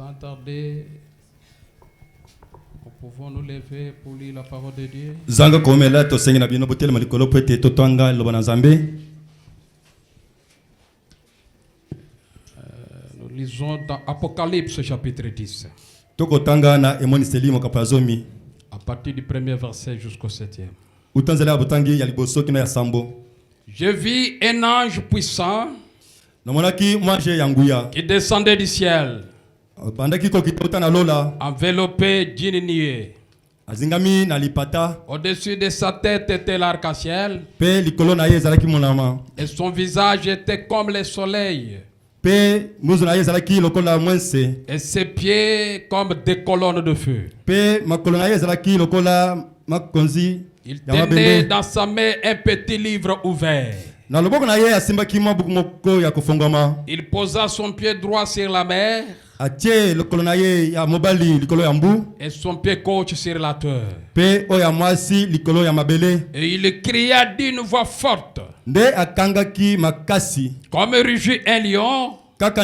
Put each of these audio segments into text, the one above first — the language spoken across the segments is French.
Sans tarder, nous pouvons nous lever pour lire la parole de Dieu. Zanga komela to sengi na bino botel malikolo pete to twanga loba Nzambe. Nous lisons dans Apocalypse chapitre 10. Toko tanga na emoniseli mo kapazomi. À partir du premier verset jusqu'au 7e. Utanzela botangi ya liboso kina ya sambo. Je vis un ange puissant qui descendait du ciel, enveloppé d'une nuée. Au-dessus de sa tête était l'arc-en-ciel, et son visage était comme le soleil, et ses pieds comme des colonnes de feu. Il tenait dans sa main un petit livre ouvert. Il posa son pied droit sur la mer et son pied gauche sur la terre. Et il cria d'une voix forte, comme rugit un lion. Quand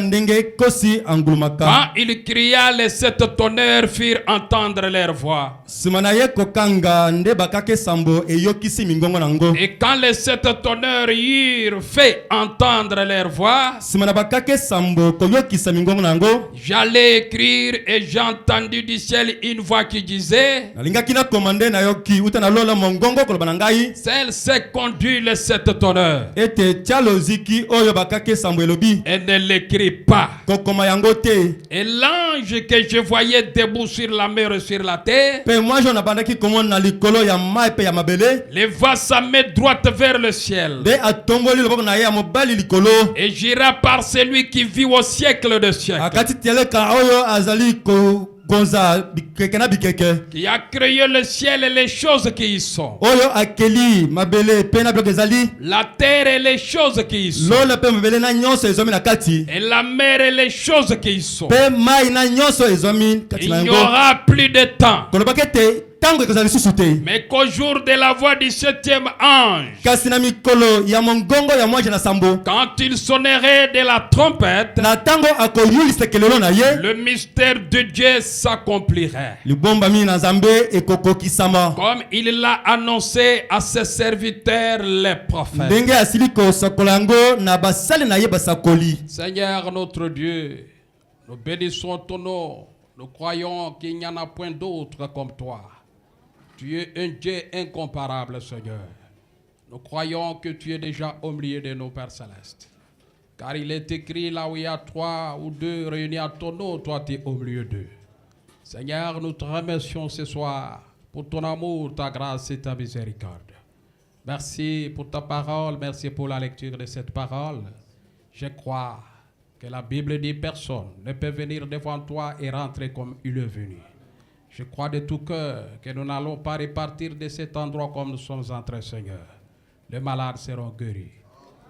il cria, les 7 tonnerres firent entendre leur voix. Et quand les 7 tonnerres eurent fait entendre leur voix, j'allais écrire et j'ai entendu du ciel une voix qui disait, celle-ci conduit les 7 tonnerres. Et ne l'écrit pas. Et l'ange que je voyais debout sur la mer et sur la terre leva sa main droite vers le ciel et jura par celui qui vit au siècle de siècles, qui a créé le ciel et les choses qui y sont, la terre et les choses qui y sont, et la mer et les choses qui y sont. Il n'y aura plus de temps, mais qu'au jour de la voix du 7e ange, quand il sonnerait de la trompette, le mystère de Dieu s'accomplirait, comme il l'a annoncé à ses serviteurs les prophètes. Seigneur notre Dieu, nous bénissons ton nom. Nous croyons qu'il n'y en a point d'autre comme toi. Tu es un Dieu incomparable, Seigneur. Nous croyons que tu es déjà au milieu de nos Pères célestes. Car il est écrit, là où il y a 3 ou 2 réunis à ton nom, toi tu es au milieu d'eux. Seigneur, nous te remercions ce soir pour ton amour, ta grâce et ta miséricorde. Merci pour ta parole, merci pour la lecture de cette parole. Je crois que la Bible dit personne ne peut venir devant toi et rentrer comme il est venu. Je crois de tout cœur que nous n'allons pas repartir de cet endroit comme nous sommes entrés, Seigneur. Les malades seront guéris,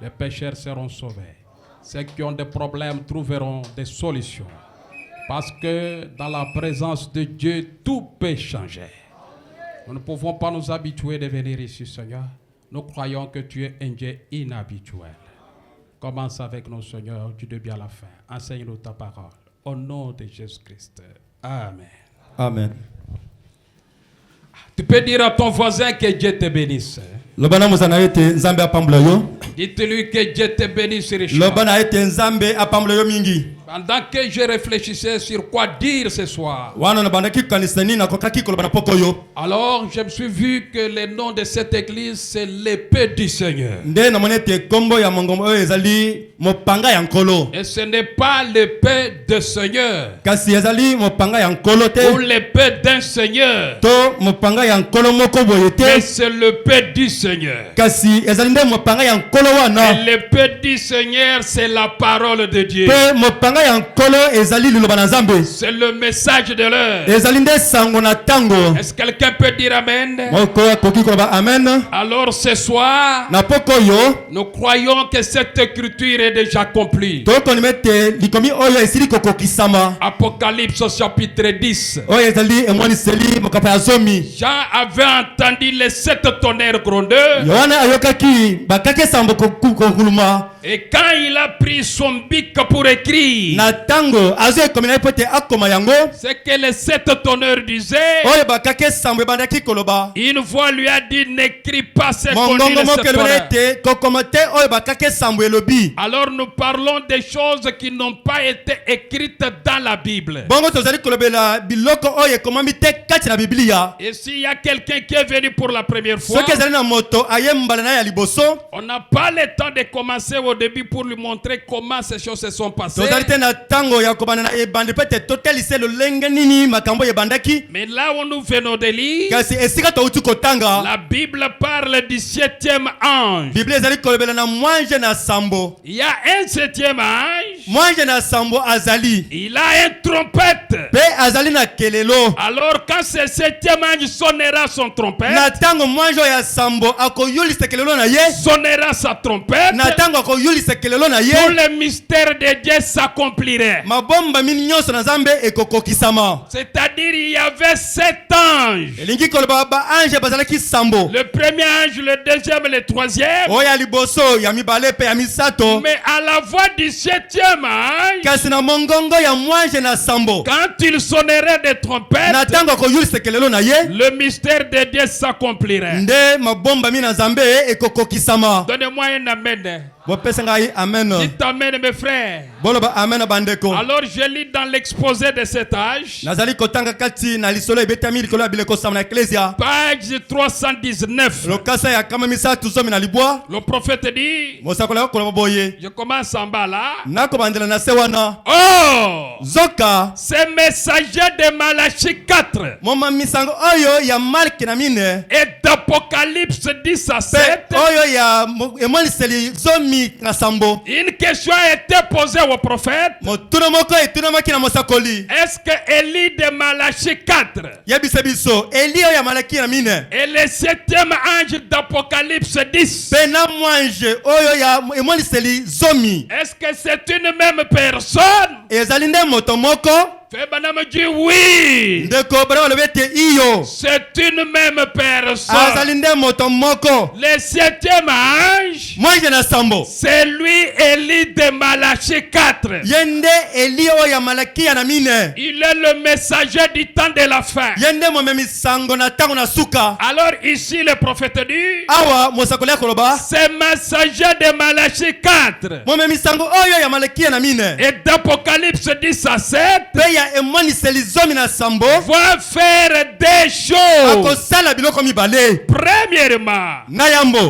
les pécheurs seront sauvés. Ceux qui ont des problèmes trouveront des solutions. Parce que dans la présence de Dieu, tout peut changer. Nous ne pouvons pas nous habituer de venir ici, Seigneur. Nous croyons que tu es un Dieu inhabituel. Commence avec nous, Seigneur, du début à la fin. Enseigne-nous ta parole. Au nom de Jésus-Christ. Amen. Amen. Tu peux dire à ton voisin que Dieu te bénisse. Dites-lui que Dieu te bénisse richement. Pendant que je réfléchissais sur quoi dire ce soir, alors je me suis vu que le nom de cette église c'est l'épée du Seigneur. Et ce n'est pas l'épée du Seigneur ou l'épée d'un Seigneur, mais c'est l'épée du Seigneur. Et l'épée du Seigneur c'est la parole de Dieu. C'est le message de l'heure. Est-ce que quelqu'un peut dire Amen? Alors ce soir, nous croyons que cette écriture est déjà accomplie. Apocalypse chapitre 10. Jean avait entendu les 7 tonnerres grondeurs Et quand il a pris son bic pour écrire, c'est que les 7 tonneurs disaient, une voix lui a dit, n'écris pas ces conduits de cette honneur. Alors nous parlons des choses qui n'ont pas été écrites dans la Bible. Et s'il y a quelqu'un qui est venu pour la première fois, on n'a pas le temps de commencer au début pour lui montrer comment ces choses se sont passées. Mais là où nous venons de lire, la Bible parle du 7e ange. Il y a un 7e ange. Il a une trompette. Alors quand ce 7e ange sonnera son trompette, sonnera sa trompette, tout le mystère de Dieu s'accomplirait. C'est-à-dire il y avait 7 anges. Le premier ange, le deuxième, le troisième. Mais à la voix du 7e ange, quand il sonnerait des trompettes, le mystère de Dieu s'accomplirait. Donnez-moi un amen. Dites amen mes frères. Alors je lis dans l'exposé de cet âge, page 319. Le prophète dit, je commence en bas là. Oh, ces messagers de Malachie 4 et d'Apocalypse 10 à 7, une question a été posée au prophète. Est-ce que Élie de Malachie 4 et le 7e ange d'Apocalypse 10, est-ce que c'est une même personne? Madame dit oui. C'est une même personne. Le 7e ange, c'est lui, Élie de Malachie 4. Il est le messager du temps de la fin. Alors ici le prophète dit, c'est messager de Malachie 4 et d'Apocalypse 10 à 7 va faire des choses. Premièrement,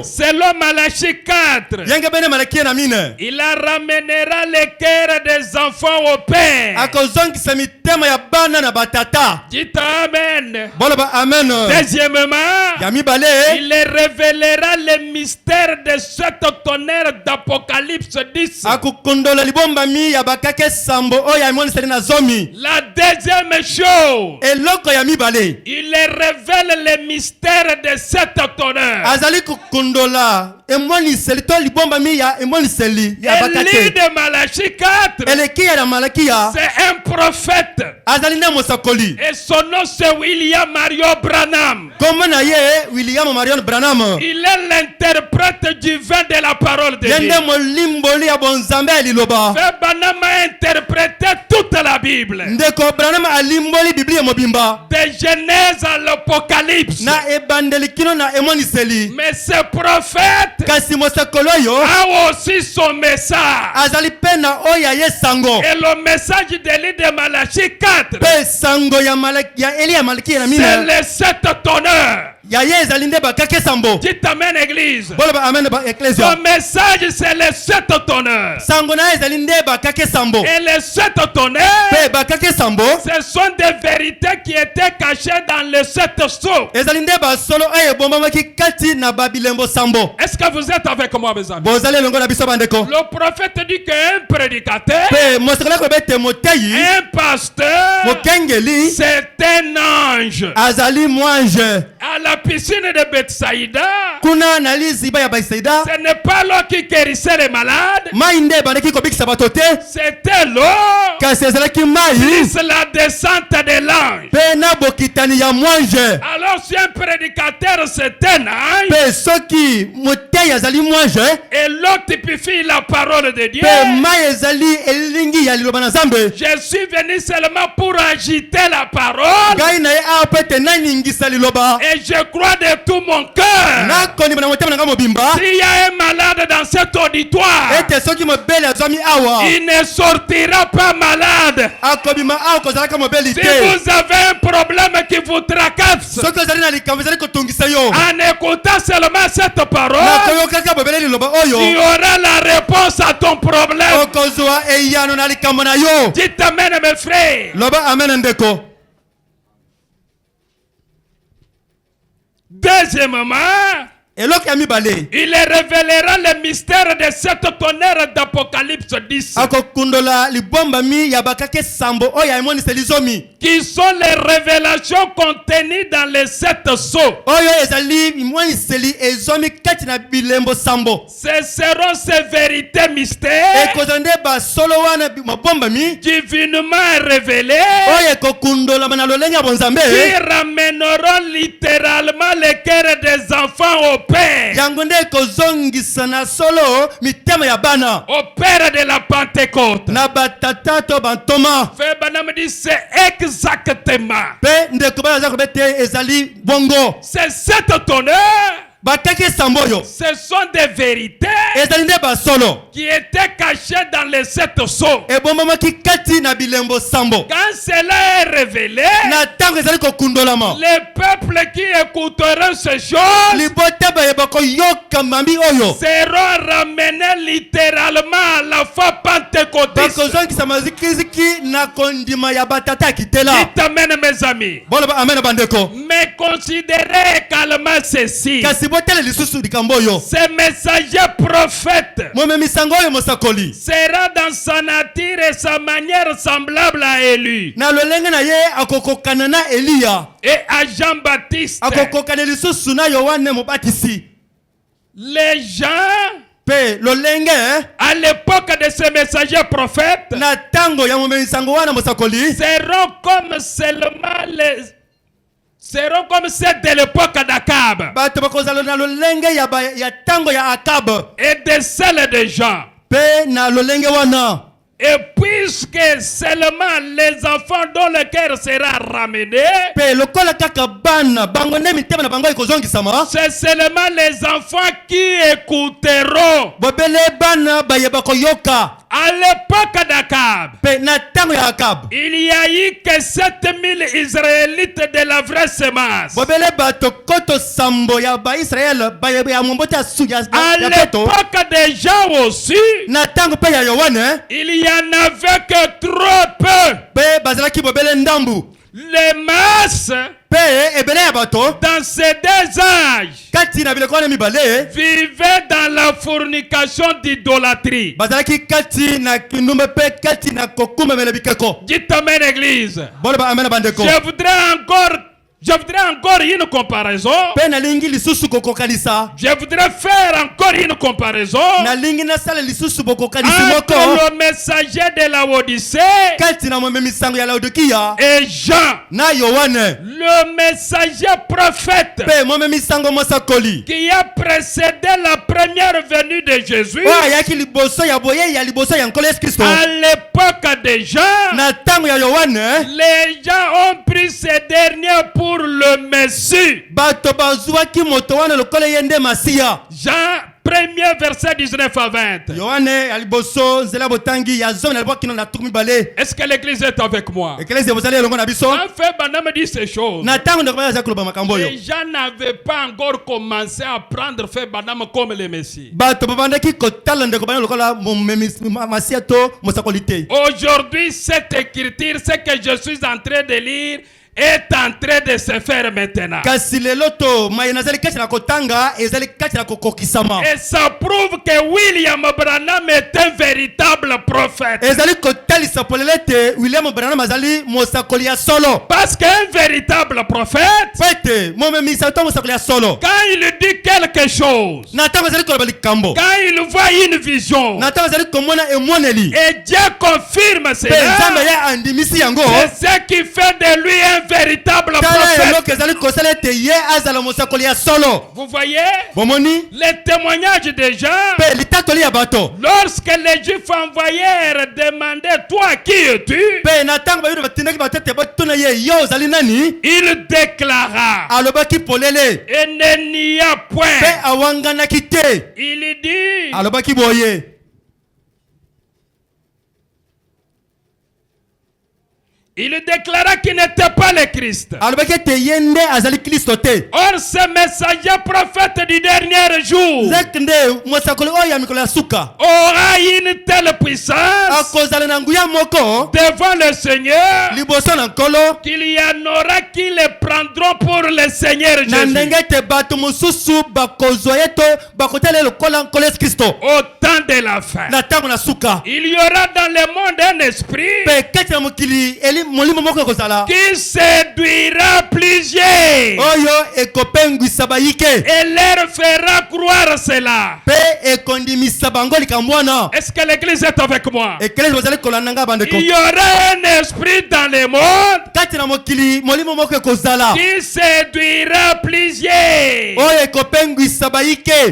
selon Malachie 4, il ramènera les cœurs des enfants au Père. Dites amen. Deuxièmement, il révélera les mystères de 7 tonnerres d'Apocalypse 10. La deuxième chose, il révèle les mystères de 7 tonnerres. Élie de Malachie 4, c'est un prophète. Et son nom c'est William Marion Branham. Il est l'interprète du vin de la parole de Dieu. Branham a interprété toute la Bible. De Genèse à l'Apocalypse. Mais ce prophète a aussi son message. Et le message d'Élie de Malachie 4, c'est les 7 tonnerres. Dites amen église. Son message c'est les 7 tonnerres. Et les 7 tonnerres, ce sont des vérités qui étaient cachées dans les 7 sceaux. Est-ce que vous êtes avec moi mes amis? Le prophète dit qu'un prédicateur, un pasteur, c'est un ange. À la la piscine de Bethsaïda, kuna na liziba ya Bethsaïda, ce n'est pas l'eau qui guérissait les malades, mai nde bandaki kobikisa bato te, c'était l'eau kasi ezalaki mai plus la descente de l'ange. pe na bokitani ya mwange. Alors si un prédicateur c'est un ange, Pe soki moteyi azali mwange, et l'eau typifie la parole de Dieu, pe mai ezali elingi ya liloba na Nzambe, je suis venu seulement pour agiter la parole, ngai na ye awa pe te naningisa liloba, et je crois de tout mon cœur. nakondima na motema na ngai mobimba, S'il y a un malade dans cet auditoire, ete soki mobeli azwami awa il ne sortira pas malade. akobima awa kozalaka mobeli Si te. vous avez un problème qui vous tracasse, Soki ozali na likambo ezali kotungisa yo, en écoutant seulement cette parole, nakoyokaka bobele liloba tu oyo, auras la réponse à ton problème. okozwa eyano na likambo na yo. Dites amen, mes frères. Loba amen ndeko. Deuxièmement, Eloko ya mibale, il révélera le mystère de cette tonnerre d'Apocalypse 10, akokundola libombami ya bakake sambo oyo emoniseli zomi, qui sont les révélations contenues dans les 7 sceaux. oyo ezali emoniseli ezomi kati na bilembo sambo. Ce seront ces vérités mystères Ekozala nde basolo wana mabombami divinement révélées oyo ekokundolama na lolenge ya bonzambe, qui ramèneront littéralement les cœurs des enfants au Père, yango nde ekozongisa na solo mitema ya bana au Père de la Pentecôte. na batata to bantoma. Frère Branham dit c'est exactement. Pe ndeko bana aza kobe te ezali bongo. C'est cette tonnerre, Bakake sambo oyo ce sont des vérités ezali nde basolo qui étaient cachées dans les 7 sceaux. ebombamaki kati na bilembo sambo. Quand cela est révélé, Na ntango ezali kokundolama, les peuples qui écouteront ces choses libota bayeba koyoka mambi oyo seront ramenés littéralement à la foi pentecôtiste. bakozongisa mazikiziki na kondima ya batata ya kitela. Dites amen, mes amis. Boloba amen bandeko. Mais considérez également ceci. Kasi botele lisusu likambo oyo, Ce messager prophète momemisango oyo mosakoli sera dans sa nature et sa manière semblable à Élie na lolenge na ye akokokana na Eliya, et à Jean-Baptiste. akokokana lisusu na Yohane mobatisi. Les gens, Pe lolenge à l'époque de ce messager prophète, na tango ya momemisango wana mosakoli seront comme seulement seront comme ceux de l'époque d'Akab bato bakozala na lolenge ya tango ya Akab et de celle de Jean. pe na lolenge wana. Et puisque seulement les enfants dont le cœur sera ramené, Pe lokola kaka bana bango nde mitema na bango ekozongisama, c'est seulement les enfants qui écouteront. bobele bana bayeba koyoka. À l'époque d'Akab, Pe na tango ya Akab il y a eu que 7000 Israélites de la vraie semence. bobele bato koto sambo ya Baisrael bayeba ya mombote ya À peto. l'époque des gens aussi, Na tango pe ya Yohane il y en avait que trop peu. pe bazalaki bobele ndambu. Les masses Pe ebele ya bato dans ces deux âges kati na bileko wana mibale vivaient dans la fornication d'idolâtrie. bazalaki kati na kindumbe pe kati na kokumemela bikeko. Dites amen, église. Boloba amen bandeko. Je voudrais encore une comparaison. Pe nalingi lisusu kokokanisa, Je voudrais faire encore une comparaison nalingi nasala lisusu bokokanisi entre moko le messager de la Odyssée kati na momemisango ya Laodikia et Jean, na Yohane, le messager prophète pe momemisango mosakoli qui a précédé la première venue de Jésus. oyo ayaki liboso ya boye ya liboso ya nkolo Yesu Kristo. À l'époque de Jean, Na tango ya Yohane les gens ont pris ces derniers pour le Messie. bato bazwaki moto wana lokola ye nde Masiya. Jean, premier verset 19 à 20. Yohane ya liboso nzela botangi ya zomi na liboso kino na tuku mibale. Est-ce que l'église est avec moi? Eklesi bozali elongo na biso. Quand Frère Branham dit ces choses, Na tango ndeko baza koloba makambo oyo, les gens n'avaient pas encore commencé à prendre Frère Branham comme le Messie. bato babandaki kotala ndeko bana lokola Masiya to mosakoli te. Aujourd'hui, cette écriture, ce que je suis en train de lire, est en train de se faire maintenant. Kasi lelo to mai nazali kati na kotanga ezali Et ça prouve que William Branham est un véritable prophète. Parce qu'un véritable prophète, quand il dit quelque chose, quand il voit une vision, et Dieu confirme cela, c'est ce qui fait de lui un véritable prophète. Vous voyez les témoignages des gens. Lorsque les Juifs envoyèrent demander toi qui es-tu, il déclara et ne nia point. Il dit il déclara qu'il n'était pas le Christ. Or, ce messager prophète du dernier jour aura une telle puissance devant le Seigneur qu'il y en aura qui le prendront pour le Seigneur Jésus. Au temps de la fin, il y aura dans le monde un esprit qui séduira plusieurs et leur fera croire cela. Est-ce que l'église est avec moi? Il y aura un esprit dans le monde qui séduira plusieurs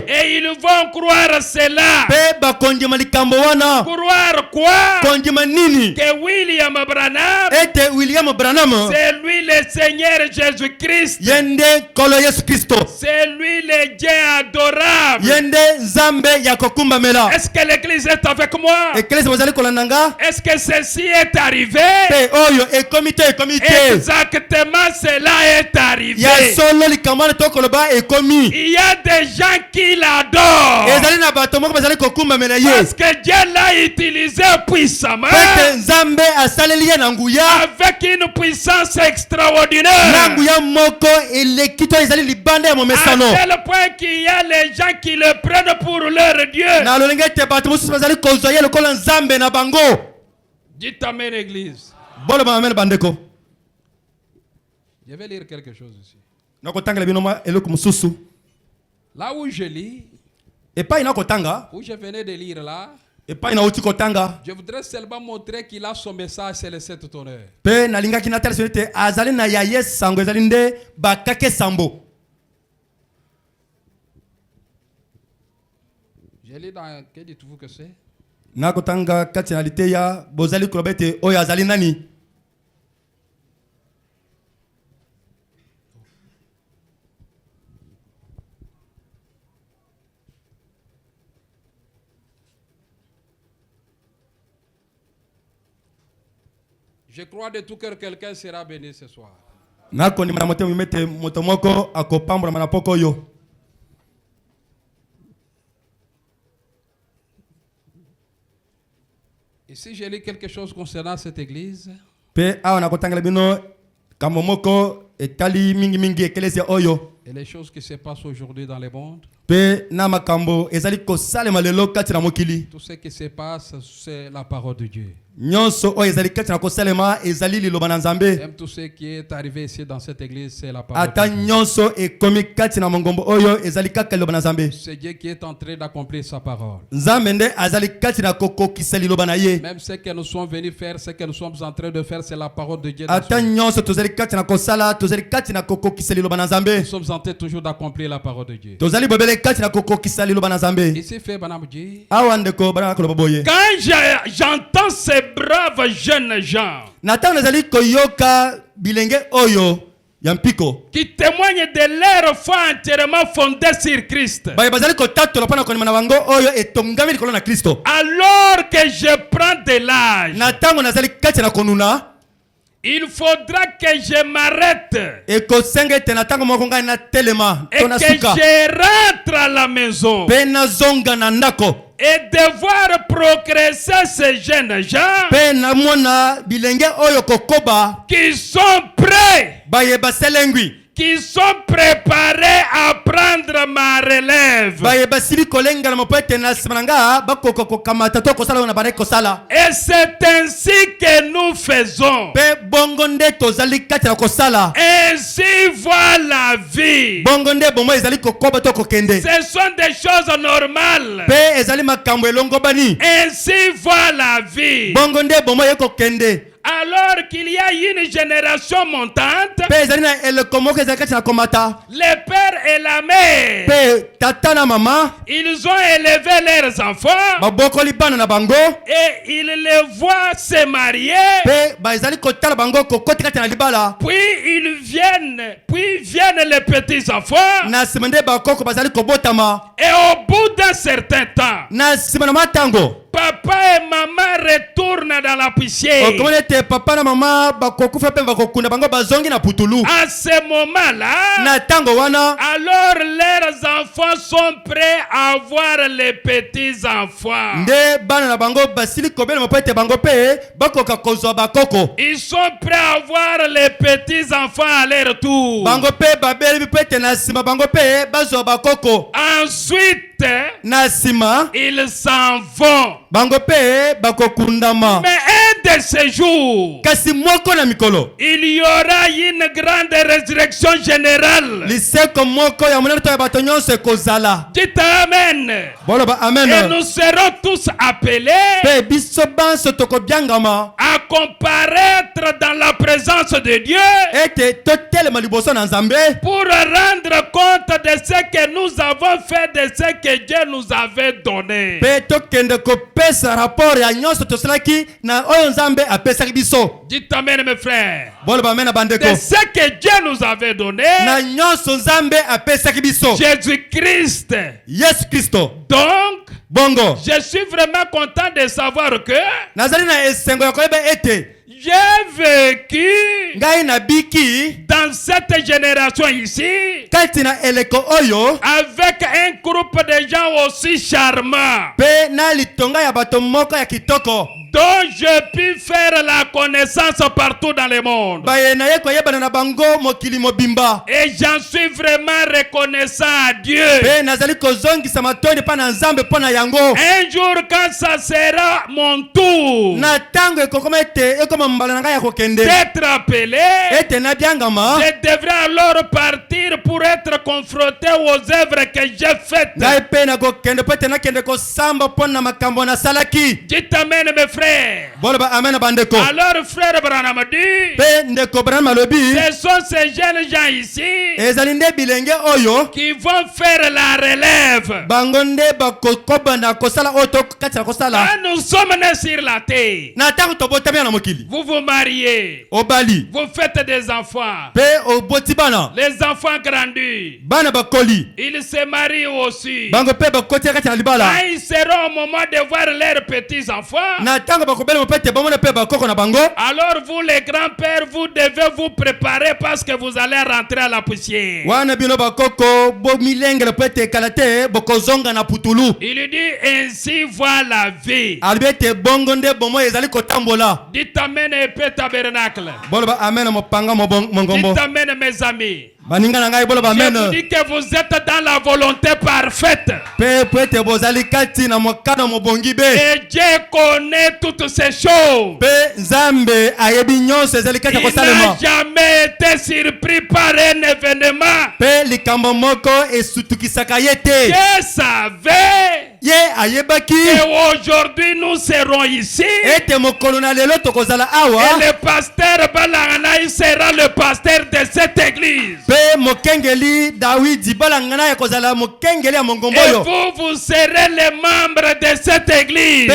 et ils vont croire cela. Croire quoi? Que William Branham, c'est lui le Seigneur Jésus-Christ. C'est lui le Dieu adorable. Est-ce que l'église est avec moi? Est-ce que ceci est arrivé? Exactement, cela est arrivé. Il y a des gens qui l'adorent parce que Dieu l'a utilisé puissamment avec une puissance extraordinaire, à tel point qu'il y a les gens qui le prennent pour leur Dieu. Dites amen, église. Je vais lire quelque chose ici. Là où je lis, où je venais de lire là, je voudrais seulement montrer qu'il a son message, c'est le 7 tonnerres. Je lis dans... Que dites-vous que c'est? Je crois de tout cœur que quelqu'un sera béni ce soir. Ici, j'ai lu quelque chose concernant cette église. Et les choses qui se passent aujourd'hui dans le monde. Tout ce qui se passe, c'est la parole de Dieu. Même tout ce qui est arrivé ici dans cette église, c'est la parole de Dieu. C'est Dieu qui est en train d'accomplir sa parole. Même ce que nous sommes venus faire, ce que nous sommes en train de faire, c'est la parole de Dieu. Nous sommes en train toujours d'accomplir la parole de Dieu. Ici fait Branham dit, quand j'entends ces braves jeunes gens qui témoignent de leur foi entièrement fondée sur Christ, alors que je prends de l'âge, il faudra que je m'arrête et que je rentre à la maison et devoir progresser ces jeunes gens qui sont prêts, qui sont préparés à prendre ma relève. Et c'est ainsi que nous faisons. Ainsi voit la vie. Ce sont des choses normales. Ainsi voit la vie. Alors qu'il y a une génération montante, les pères et la mère, ils ont élevé leurs enfants et ils les voient se marier. Puis viennent les petits enfants. Et au bout d'un certain temps, papa et maman retournent dans la poussière. À ce moment-là, alors leurs enfants sont prêts à voir les petits-enfants. Ils sont prêts à voir les petits-enfants à leur tour. Ensuite, ils s'en vont. Mais un de ces jours, il y aura une grande résurrection générale. Dites Amen. Et nous serons tous appelés à comparaître dans la présence de Dieu pour rendre compte de ce que nous avons fait, de ce que Dieu nous avait donné. Dites Amen, mes frères. De ce que Dieu nous avait donné, Jésus-Christ. Donc, je suis vraiment content de savoir que j'ai vécu dans cette génération ici avec un groupe de gens aussi charmants dont je puis faire la connaissance partout dans le monde. Et j'en suis vraiment reconnaissant à Dieu. Un jour, quand ça sera mon tour d'être appelé, je devrais alors partir pour être confronté aux œuvres que j'ai faites. Dites Amen, mes frères. Alors frère Branham dit, ce sont ces jeunes gens ici qui vont faire la relève. Quand nous sommes nés sur la terre, vous vous mariez, vous faites des enfants, les enfants grandissent, ils se marient aussi. Quand ils seront au moment de voir leurs petits enfants, alors vous les grands-pères, vous devez vous préparer parce que vous allez rentrer à la poussière. Il dit ainsi voit la vie. Dites Amen et paix tabernacle. Dites Amen mes amis. Je vous dis que vous êtes dans la volonté parfaite. Et Dieu connaît toutes ces choses. Il n'a jamais été surpris par un événement. Dieu savait. Et aujourd'hui nous serons ici. Et le pasteur Balanganaï sera le pasteur de cette église. Et vous serez les membres de cette église.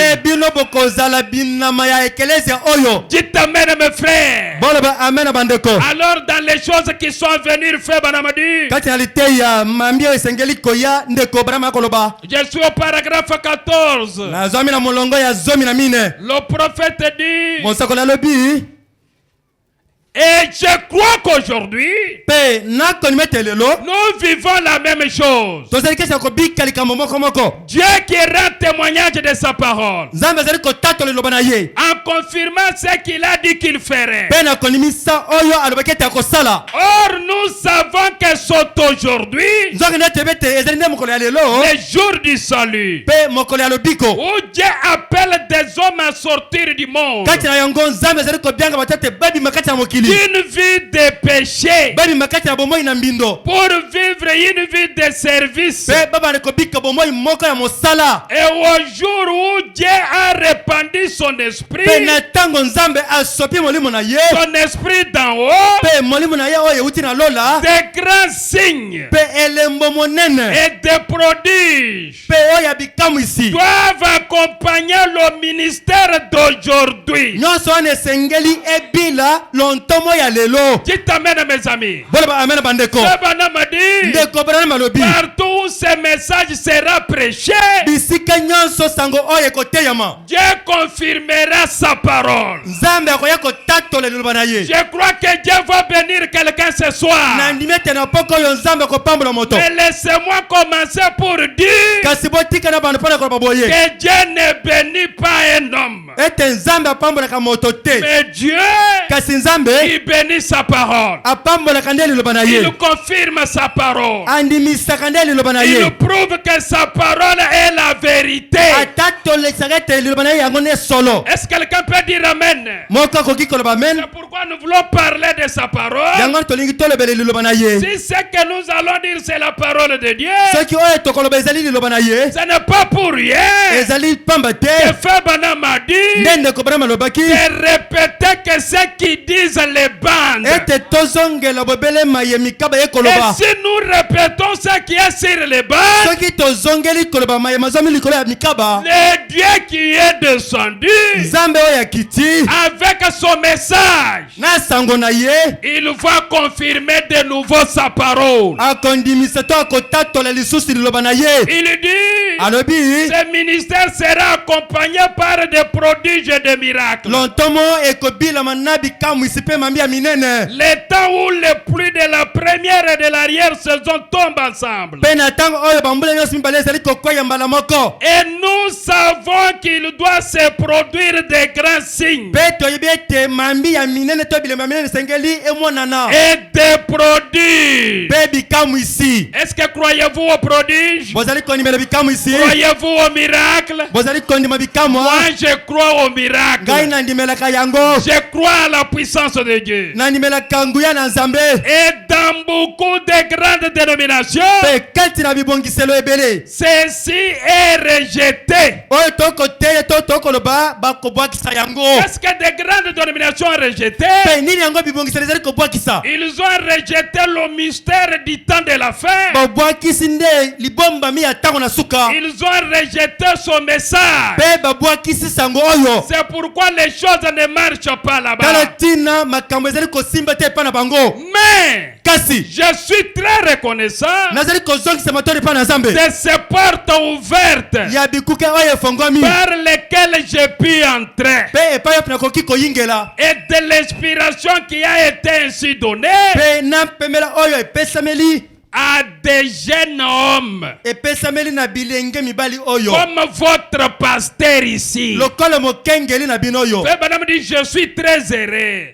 Dites Amen mes frères. Alors dans les choses qui sont à venir, frère Banamadi, je suis au paragraphe 14. Le prophète dit, et Et je crois qu'aujourd'hui, nous vivons la même chose. Dieu qui rend témoignage de sa parole, en confirmant ce qu'il a dit qu'il ferait. Or, nous savons que c'est aujourd'hui le jour du salut, où Dieu appelle des hommes à sortir du monde d'une vie de péché pour vivre une vie de service. Et au jour où Dieu a répandu son esprit d'en haut, des grands signes et des prodiges doivent accompagner le ministère d'aujourd'hui. Dites amen, mes amis. Partout où ce message sera prêché, Dieu confirmera sa parole. Je crois que Dieu va bénir quelqu'un ce soir. Mais laissez-moi commencer pour dire que Dieu ne bénit pas un homme, mais Dieu, il bénit sa parole. Il confirme sa parole. Il prouve que sa parole est la vérité. Est-ce que quelqu'un peut dire amen? C'est pourquoi nous voulons parler de sa parole. Si ce que nous allons dire c'est la parole de Dieu, ce n'est pas pour rien que Frère Branham a dit de répéter que ce qu'ils disent les bandes. Et si nous répétons ce qui est sur les bandes, le Dieu qui est descendu avec son message, il va confirmer de nouveau sa parole. Il dit ce ministère sera accompagné par des prodiges et des miracles. Les temps où les pluies de la première et de l'arrière-saison tombent ensemble. Et nous savons qu'il doit se produire des grands signes et des prodiges. Est-ce que croyez-vous aux prodiges? Croyez-vous aux miracles? Moi, je crois aux miracles. Je crois à la puissance de Dieu. Et dans beaucoup de grandes dénominations, ceci est rejeté. Qu'est-ce que des grandes dénominations ont rejeté? Ils ont rejeté le mystère du temps de la fin. Ils ont rejeté son message. C'est pourquoi les choses ne marchent pas là-bas. Mais je suis très reconnaissant de ces portes ouvertes par lesquelles j'ai pu entrer et de l'inspiration qui a été ainsi donnée à des jeunes hommes comme votre pasteur ici. Madame dit, je suis très heureux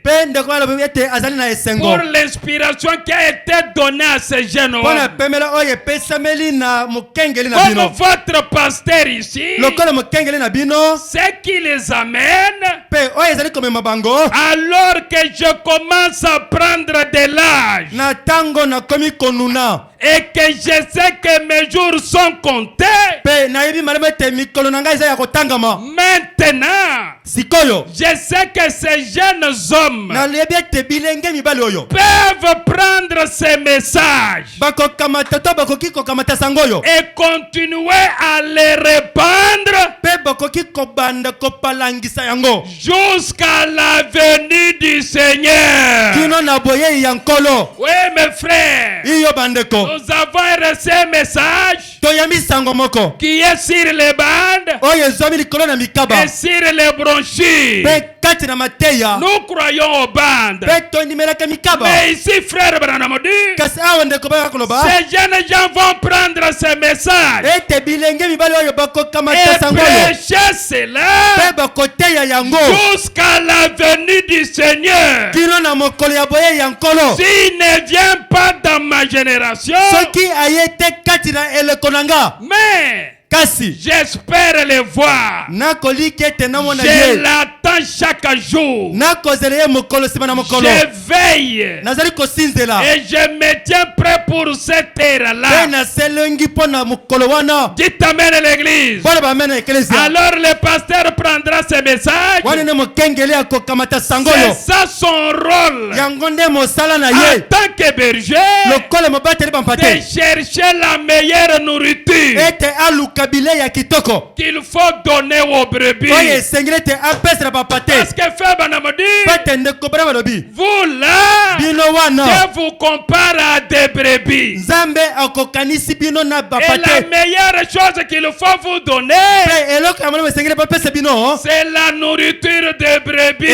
pour l'inspiration qui a été donnée à ces jeunes hommes. Comme votre pasteur ici, ce qui les amène, alors que je commence à prendre de l'âge et que je sais que mes jours sont comptés, maintenant je sais que ces jeunes hommes peuvent prendre ces messages et continuer à les répandre jusqu'à la venue du Seigneur. Oui, mes frères, nous avons reçu un message qui est sur les bandes et sur les brochures. Nous croyons aux bandes. Mais ici, frère Branham dit, ces jeunes gens vont prendre ce message et prêcher cela jusqu'à la venue du Seigneur. S'il ne vient pas dans ma génération, mais j'espère les voir. Je l'attends chaque jour. Je veille. Et je me tiens prêt pour cette heure-là. Dites amen à l'église. Alors le pasteur prendra ce message. C'est ça son rôle. En tant que berger, de chercher la meilleure nourriture qu'il faut donner aux brebis. Parce que Frère Branham dit, vous là, Dieu vous compare à des brebis. Et la meilleure chose qu'il faut vous donner, c'est la nourriture des brebis.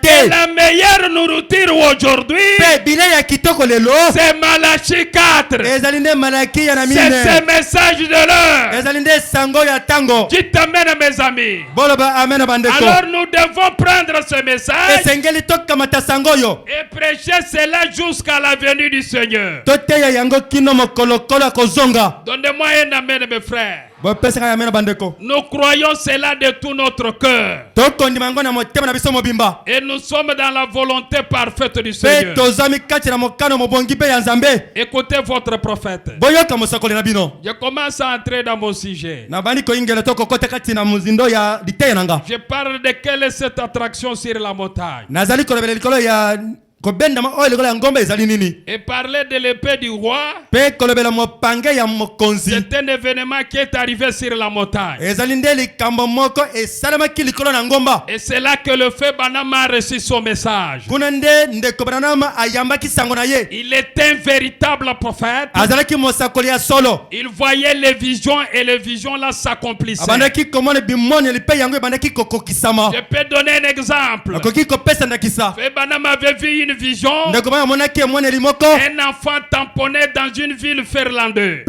Et la meilleure nourriture aujourd'hui, c'est Malachie 4. C'est ce message de l'heure. Dites amen mes amis. Alors nous devons prendre ce message et prêcher cela jusqu'à la venue du Seigneur. Donnez-moi un amen mes frères. Nous croyons cela de tout notre cœur. Et nous sommes dans la volonté parfaite du Seigneur. Écoutez votre prophète. Je commence à entrer dans mon sujet. Je parle de quelle est cette attraction sur la montagne. Et parler de l'épée du roi, c'est un événement qui est arrivé sur la montagne. Et c'est là que le frère Branham a reçu son message. Il est un véritable prophète. Il voyait les visions et les visions là s'accomplissaient. Je peux donner un exemple. Frère Branham avait vu une vision, un enfant tamponné dans une ville ferlandeuse.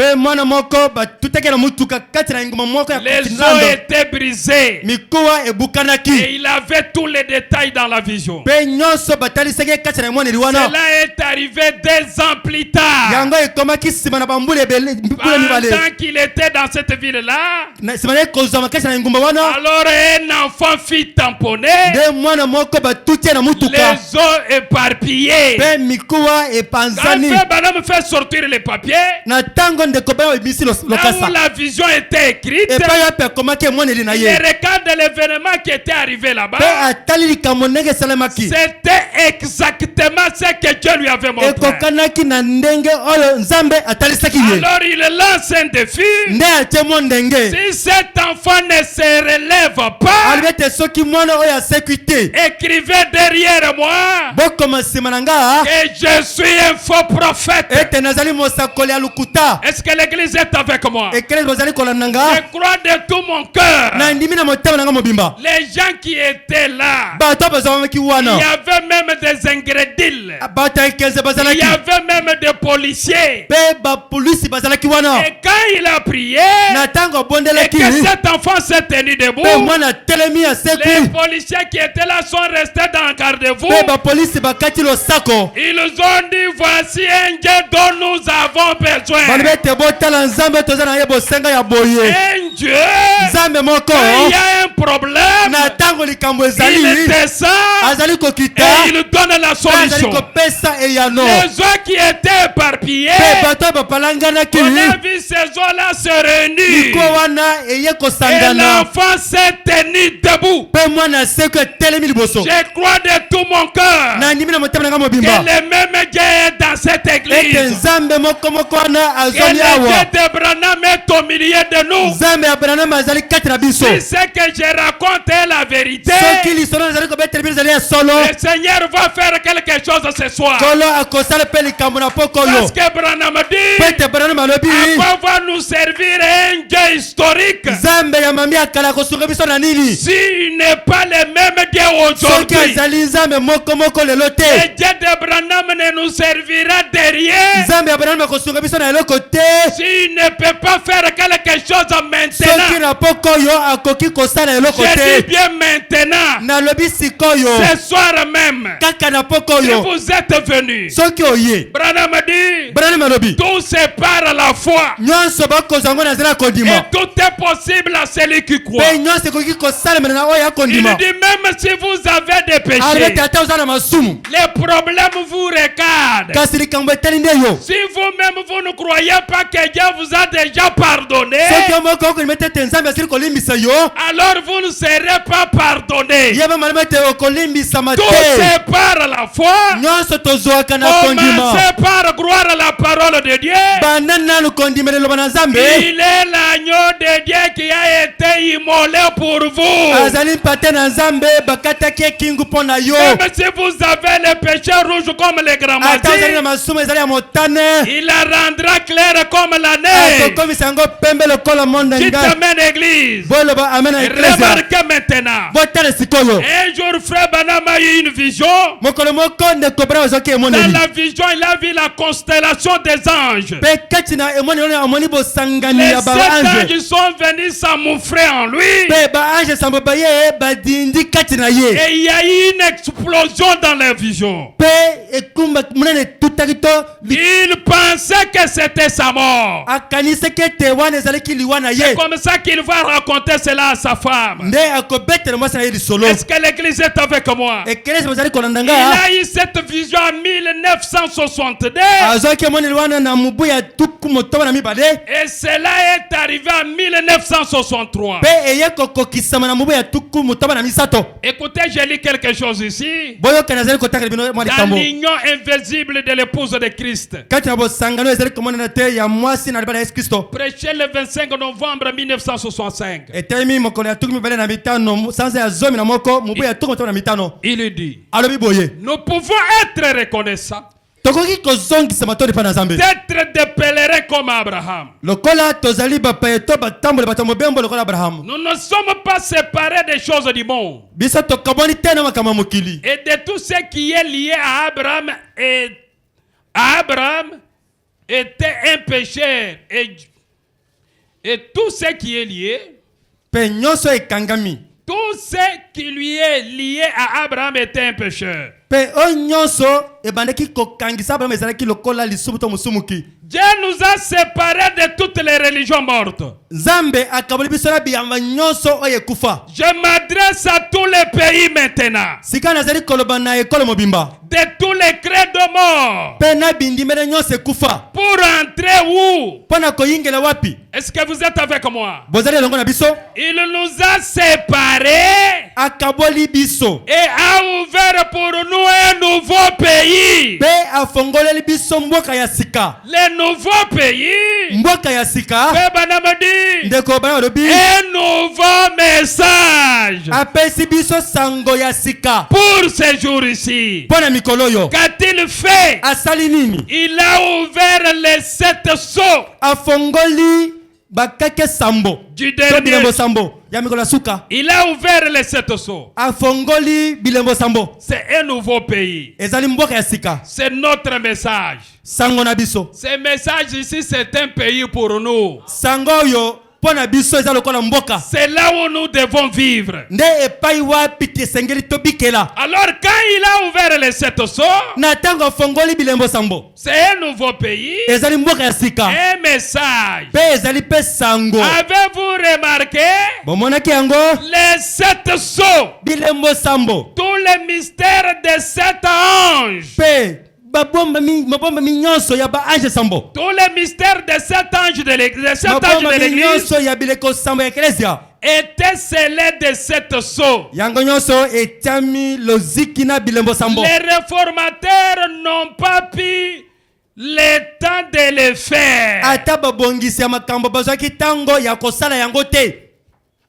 Les os étaient brisés et il avait tous les détails dans la vision. Cela est arrivé 2 ans plus tard. Pendant qu'il était dans cette ville-là, alors un enfant fut tamponné, les os éparpillés. Quand Frère Branham fait sortir les papiers, là où la vision était écrite, il regarde l'événement qui était arrivé là-bas. C'était exactement ce que Dieu lui avait montré. Alors il lance un défi. Si cet enfant ne se relève pas, écrivez derrière moi que je suis un faux prophète. Est-ce que l'église est avec moi? Je crois de tout mon cœur. Les gens qui étaient là, il y avait même des ingrédients. Il y avait même des policiers. Et quand il a prié et que cet enfant s'est tenu debout, les policiers qui étaient là sont restés dans le garde-à-vous. Ils ont dit, voici un Dieu dont nous avons besoin. Un Dieu, quand il y a un problème, il descend et il donne la solution. Les eaux qui étaient éparpillées, on a vu ces eaux-là se réunir et l'enfant s'est tenu debout. Je crois de tout mon cœur que le même Dieu est dans cette église. Et le Dieu de Branham est au milieu de nous. Si c'est que je raconte la vérité, le Seigneur va faire quelque chose ce soir. Parce que Branham dit, Abba va nous servir un Dieu historique. S'il n'est pas le même Dieu aujourd'hui, le Dieu de Branham ne nous servira de rien. S'il ne peut pas faire quelque chose maintenant, je dis bien maintenant, ce soir même, si vous êtes venus, Branham dit, tout se part à la foi. Et tout est possible à celui qui croit. Il dit même si vous avez des péchés, les problèmes vous regardent. Si vous-même vous ne croyez pas que Dieu vous a déjà pardonné, alors vous ne serez pas pardonné. Tout se part à la foi. Commencez par croire à la parole de Dieu. Il est l'agneau de Dieu qui a été immolé pour vous. Même si vous avez les péchés rouges comme les grammaires, il la rendra claire comme la neige. Dites amen, église. Remarquez maintenant. Un jour, frère Branham a eu une vision. Dans la vision, il a vu la constellation des anges. Les 7 anges sont venus s'amoufrer en lui. Et il y a eu une explosion dans la vision. Il pensait que c'était sa mort. C'est comme ça qu'il va raconter cela à sa femme. Est-ce que l'église est avec moi? Il a eu cette vision en 1962. Et cela est arrivé en 1963. Écoutez, j'ai lu quelque chose ici. Dans l'union invisible de l'épouse de Christ. Prêché le 25 novembre 1965. Il dit, nous pouvons être reconnaissants d'être des pèlerins comme Abraham. Nous ne sommes pas séparés des choses du monde et de tout ce qui est lié à Abraham. Et Abraham était un pécheur et tout ce qui est lié, tout ce qui lui est lié à Abraham était un pécheur. Dieu nous a séparés de toutes les religions mortes. Je m'adresse à tous les pays maintenant. De tous les credos morts. Pour entrer où? Est-ce que vous êtes avec moi? Il nous a séparés et a ouvert pour nous un nouveau pays. Le nouveau pays, un nouveau message pour ces jours ici. Qu'a-t-il fait? Il a ouvert les 7 sceaux du dernier. Il a ouvert les 7 sceaux. C'est un nouveau pays. C'est notre message. Ce message ici, c'est un pays pour nous. C'est là où nous devons vivre. Alors quand il a ouvert les 7 sceaux, c'est un nouveau pays, un message. Avez-vous remarqué les 7 sceaux, tous les mystères des 7 anges? Tous les mystères des 7 anges de l'Église étaient scellés de 7 sceaux. Les réformateurs n'ont pas pu le temps de le faire. Ata babongisi ya makambo bazwaki tango ya kosala yango te.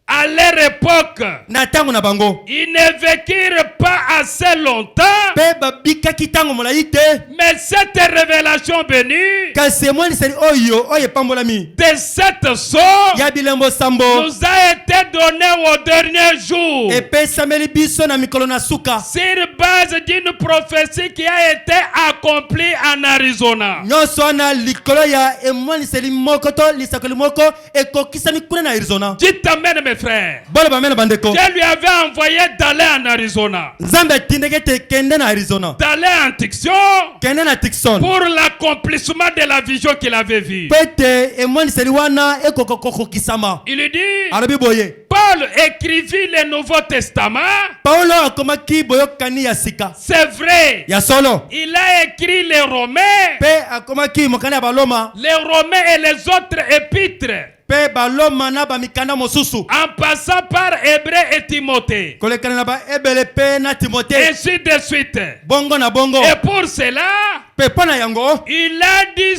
À leur époque, Na tango na bango. ils ne vécurent pas assez longtemps. Pe babikaki tango molayi te. Mais cette révélation bénie Kasi emoniseli oyo oyo epambolami. de cette sorte Ya bilembo sambo. nous a été donnée au dernier jour. Epesameli biso na mikolo na suka. Sur base d'une prophétie qui a été accomplie en Arizona. Nyonso wana likolo ya emoniseli moko to lisakoli moko ekokisami kuna na Arizona. Dites amen mes frères. Bolo bamena bandeko. Dieu lui avait envoyé d'aller en Arizona. Nzambe atindaki te kende na Arizona. D'aller en Tucson Kende na Tucson. pour l'accomplissement de la vision qu'il avait vue. Pete emoniseli wana ekokokokisama. Il dit, Alobi boye. Paul écrivit le Nouveau Testament. Paulo akomaki boyokani ya sika. C'est vrai. Ya solo. Il a écrit les Romains, Pe akomaki mokani ya baloma. les Romains et les autres épîtres, Pe baloma na bamikanda mosusu. en passant par Hébreu et Timothée. Kolekana na ba ebele pe na Timothée. Ainsi de suite. Bongo na bongo. Et pour cela, Pe pona yango. il a dû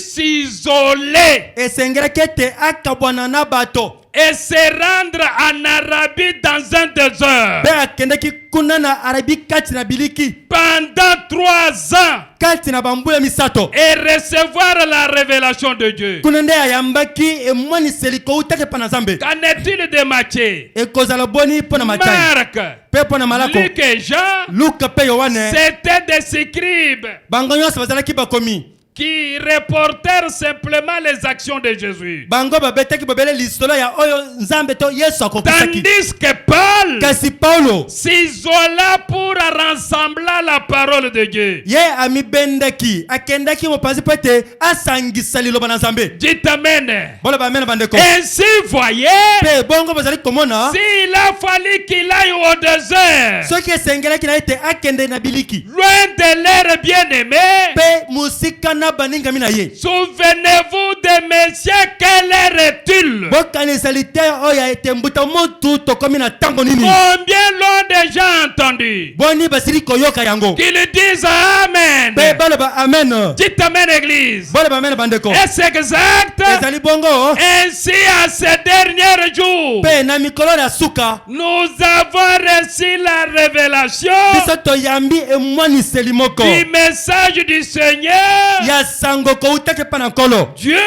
s'isoler Esengelaki ete akabwana na bato. et se rendre en Arabie dans un désert Pe akendaki kuna na Arabi kati na biliki. pendant 3 ans Kati na bambu ya misato. et recevoir la révélation de Dieu. Kuna nde ayambaki emoniseli koutake pa na Nzambe. Qu'en est-il de Matthieu, Ekozala boni pona Matayi. Marc, Pe pona Malako. Luc et Jean? Luka pe Yohane. C'étaient des scribes Bango nyonso bazalaki bakomi. qui reportèrent simplement les actions de Jésus. Bango babetaki babele lisolo ya oyo Nzambe to Yesu akokisaki. Tandis que Paul Kasi Paulo s'isola pour rassembler la parole de Dieu. ye amibendaki akendaki mopanzi pete asangisa liloba na Nzambe. Dites amen. Bolo bamena bandeko. Ainsi, voyez, Pe bongo bazali komona s'il a fallu qu'il aille au désert, soki esengelaki na ete akende na biliki. loin de l'air bien-aimé, Pe musika na baningami na ye. souvenez-vous de Messie, quelle heure est-il? Bokaniseli te oyo ete mbuta motu tokomi na tango nini. Combien l'ont déjà entendu? Boni basili koyoka yango. Qu'ils disent amen. Pe baloba amen. Dites amen, église. Bolo bamena bandeko. Est-ce exact? Ezali bongo. Ainsi, à ces derniers jours, Pe na mikolo ya suka. nous avons reçu la révélation Biso toyambi emwaniseli moko. du message du Seigneur. Ya sango koutake pa na nkolo. Dieu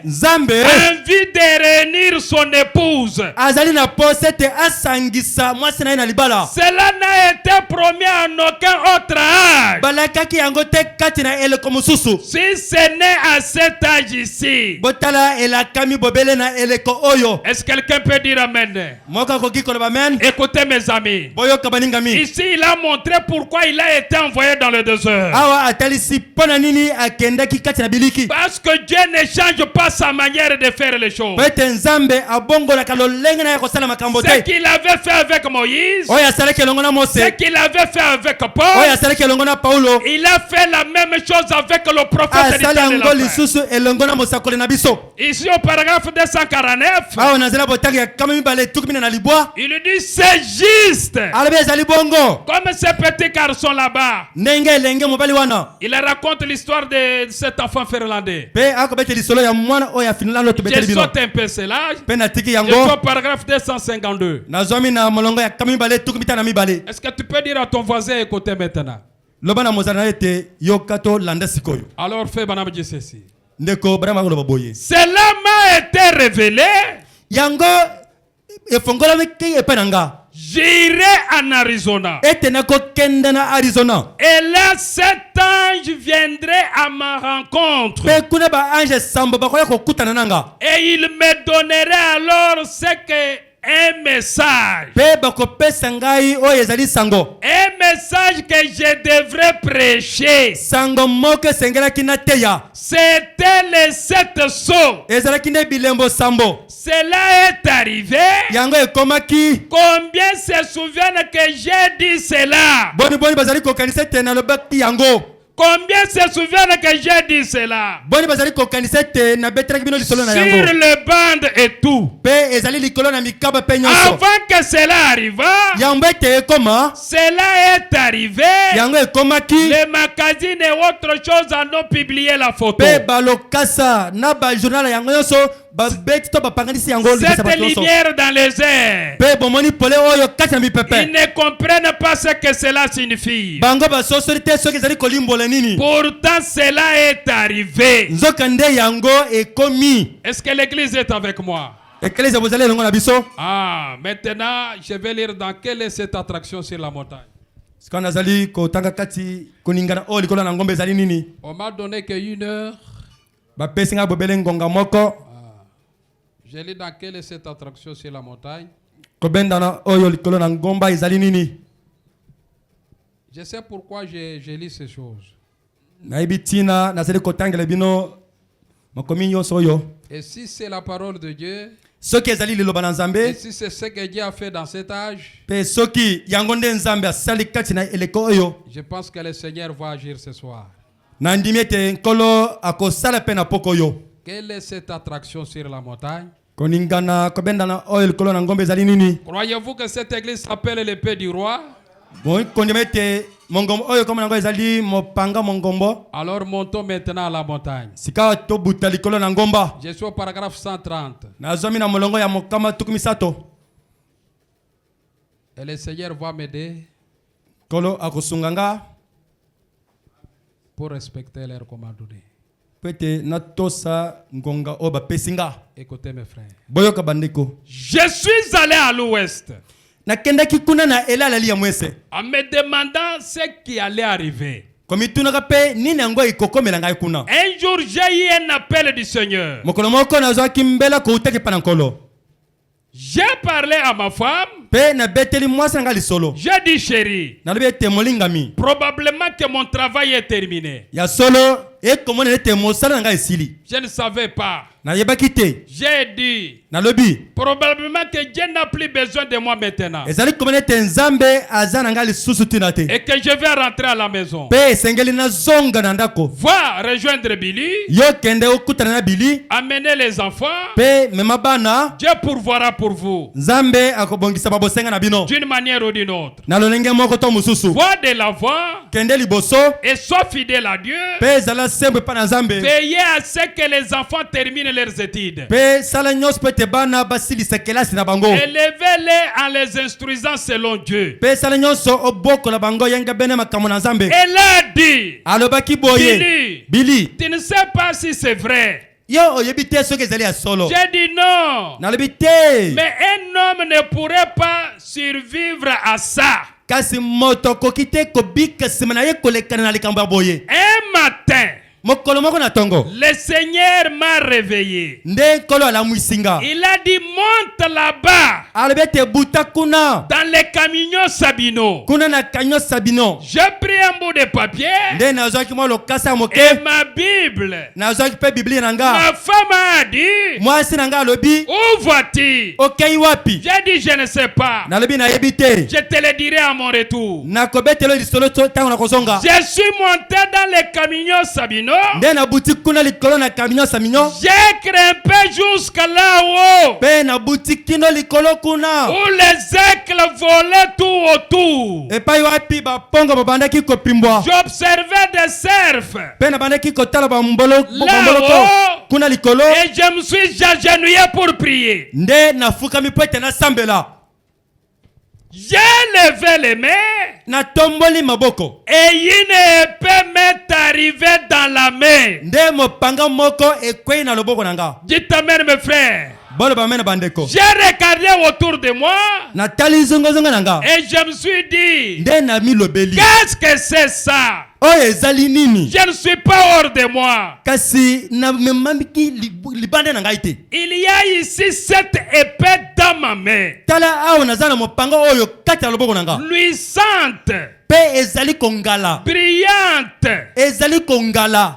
Nzambe a envie de réunir son épouse. azali na pose ete asangisa mwasi na ye na libala. Cela n'a été promis en aucun autre âge. Balakaki yango te kati na eleko mosusu. Si ce n'est à cet âge ici. Botala elakami bobele na eleko oyo. Est-ce que quelqu'un peut dire amen? Moko akoki koloba amen. Écoutez mes amis. Boyoka baningami. Ici il a montré pourquoi il a été envoyé dans le désert. Awa atalisi pona nini akendaki kati na biliki. Parce que Dieu ne change pas sa manière de faire les choses. Pete Nzambe abongolaka lolenge na ye kosala makambo Ce te. qu'il avait fait avec Moïse, Oyo asalaki elongo na Mose. ce qu'il avait fait avec Oyo Paul, asalaki elongo na Paulo. il a fait la même chose avec le prophète du Asali temps de yango la fin. lisusu elongo na mosakoli na biso. Ici au paragraphe 249, Awa nazela botaki ya kama mibale tuku mina na libwa. il dit c'est juste. Alobi ezali bongo. Comme ce petit garçon là-bas, Ndenge elenge mobali wana. il raconte l'histoire de cet enfant finlandais. Pe akobete lisolo ya mwana oyo ya Finlande to Je beteli bino. saute un peu cela. Pe natiki Je suis yango. au paragraphe 252. Nazomi na molongo ya kama mibale tuku mitana mibale. Est-ce que tu peux dire à ton voisin écoutez maintenant? Loba na mozala na ete yokato landa sikoyo. Alors fais banam dit ceci. Ndeko brama ko boye. Cela m'a été révélé. Yango efongola meki epenanga. J'irai en Arizona. Ete nako kenda na Arizona. Et là, cet ange viendrait à ma rencontre. Pe kuna ba ange sambo bakoya kokutana nanga. Et il me donnerait alors ce que un message. Pe bakopesa ngai oyo ezali sango. Un message que je devrais prêcher. Sango moko esengelaki na teya. C'était les 7 sceaux. Ezalaki nde bilembo sambo. Cela est arrivé. Yango ekomaki. Combien se souviennent que j'ai dit cela? Boni boni bazali kokanisa ete na lobaki yango. Combien se souviennent que j'ai dit cela? Sur le band et tout. Avant que cela arrive, cela est arrivé. Les magazines et autre chose en ont publié la photo. Cette lumière dans les airs. Ils ne comprennent pas ce que cela signifie. Pourtant cela est arrivé. Est-ce que l'église est avec moi? Ah, maintenant je vais lire dans quelle est cette attraction sur la montagne. On m'a donné que 1 heure. Je lis dans quelle est cette attraction sur la montagne. Je sais pourquoi je lis ces choses. Et si c'est la parole de Dieu, et si c'est ce que Dieu a fait dans cet âge, je pense que le Seigneur va agir ce soir. Quelle est cette attraction sur la montagne? Croyez-vous que cette église s'appelle l'épée du roi? Alors montons maintenant à la montagne. Je suis au paragraphe 130. Et le Seigneur va m'aider pour respecter leur commandement. Écoutez mes frères. Je suis allé à l'ouest en me demandant ce qui allait arriver. Un jour, j'ai eu un appel du Seigneur. J'ai parlé à ma femme. J'ai dit chérie, probablement que mon travail est terminé. Je ne savais pas. J'ai dit, probablement que Dieu n'a plus besoin de moi maintenant. Et que je vais rentrer à la maison. Va rejoindre Billy. Amenez les enfants. Dieu pourvoira pour vous. D'une manière ou d'une autre. Va de l'avant. Et sois fidèle à Dieu. Veillez à ce que les enfants terminent leurs études. Élevez-les en les instruisant selon Dieu. Elle a dit, Billy, tu ne sais pas si c'est vrai. J'ai dit non. Mais un homme ne pourrait pas survivre à ça. Un matin, le Seigneur m'a réveillé. Il a dit monte là-bas dans les camions Sabino. J'ai pris un bout de papier et ma Bible. Ma femme a dit où vas-tu? J'ai dit je ne sais pas. Je te le dirai à mon retour. Je suis monté dans les camions Sabino. J'ai grimpé jusqu'à là-haut où les aigles volaient tout autour. J'observais des cerfs là-haut et je me suis agenouillé pour prier. J'ai levé les mains et une épée m'est arrivée dans la main. Dites amen mes frères. J'ai regardé autour de moi et je me suis dit, qu'est-ce que c'est ça? Je ne suis pas hors de moi. Il y a ici cette épée dans ma main. Luisante, brillante.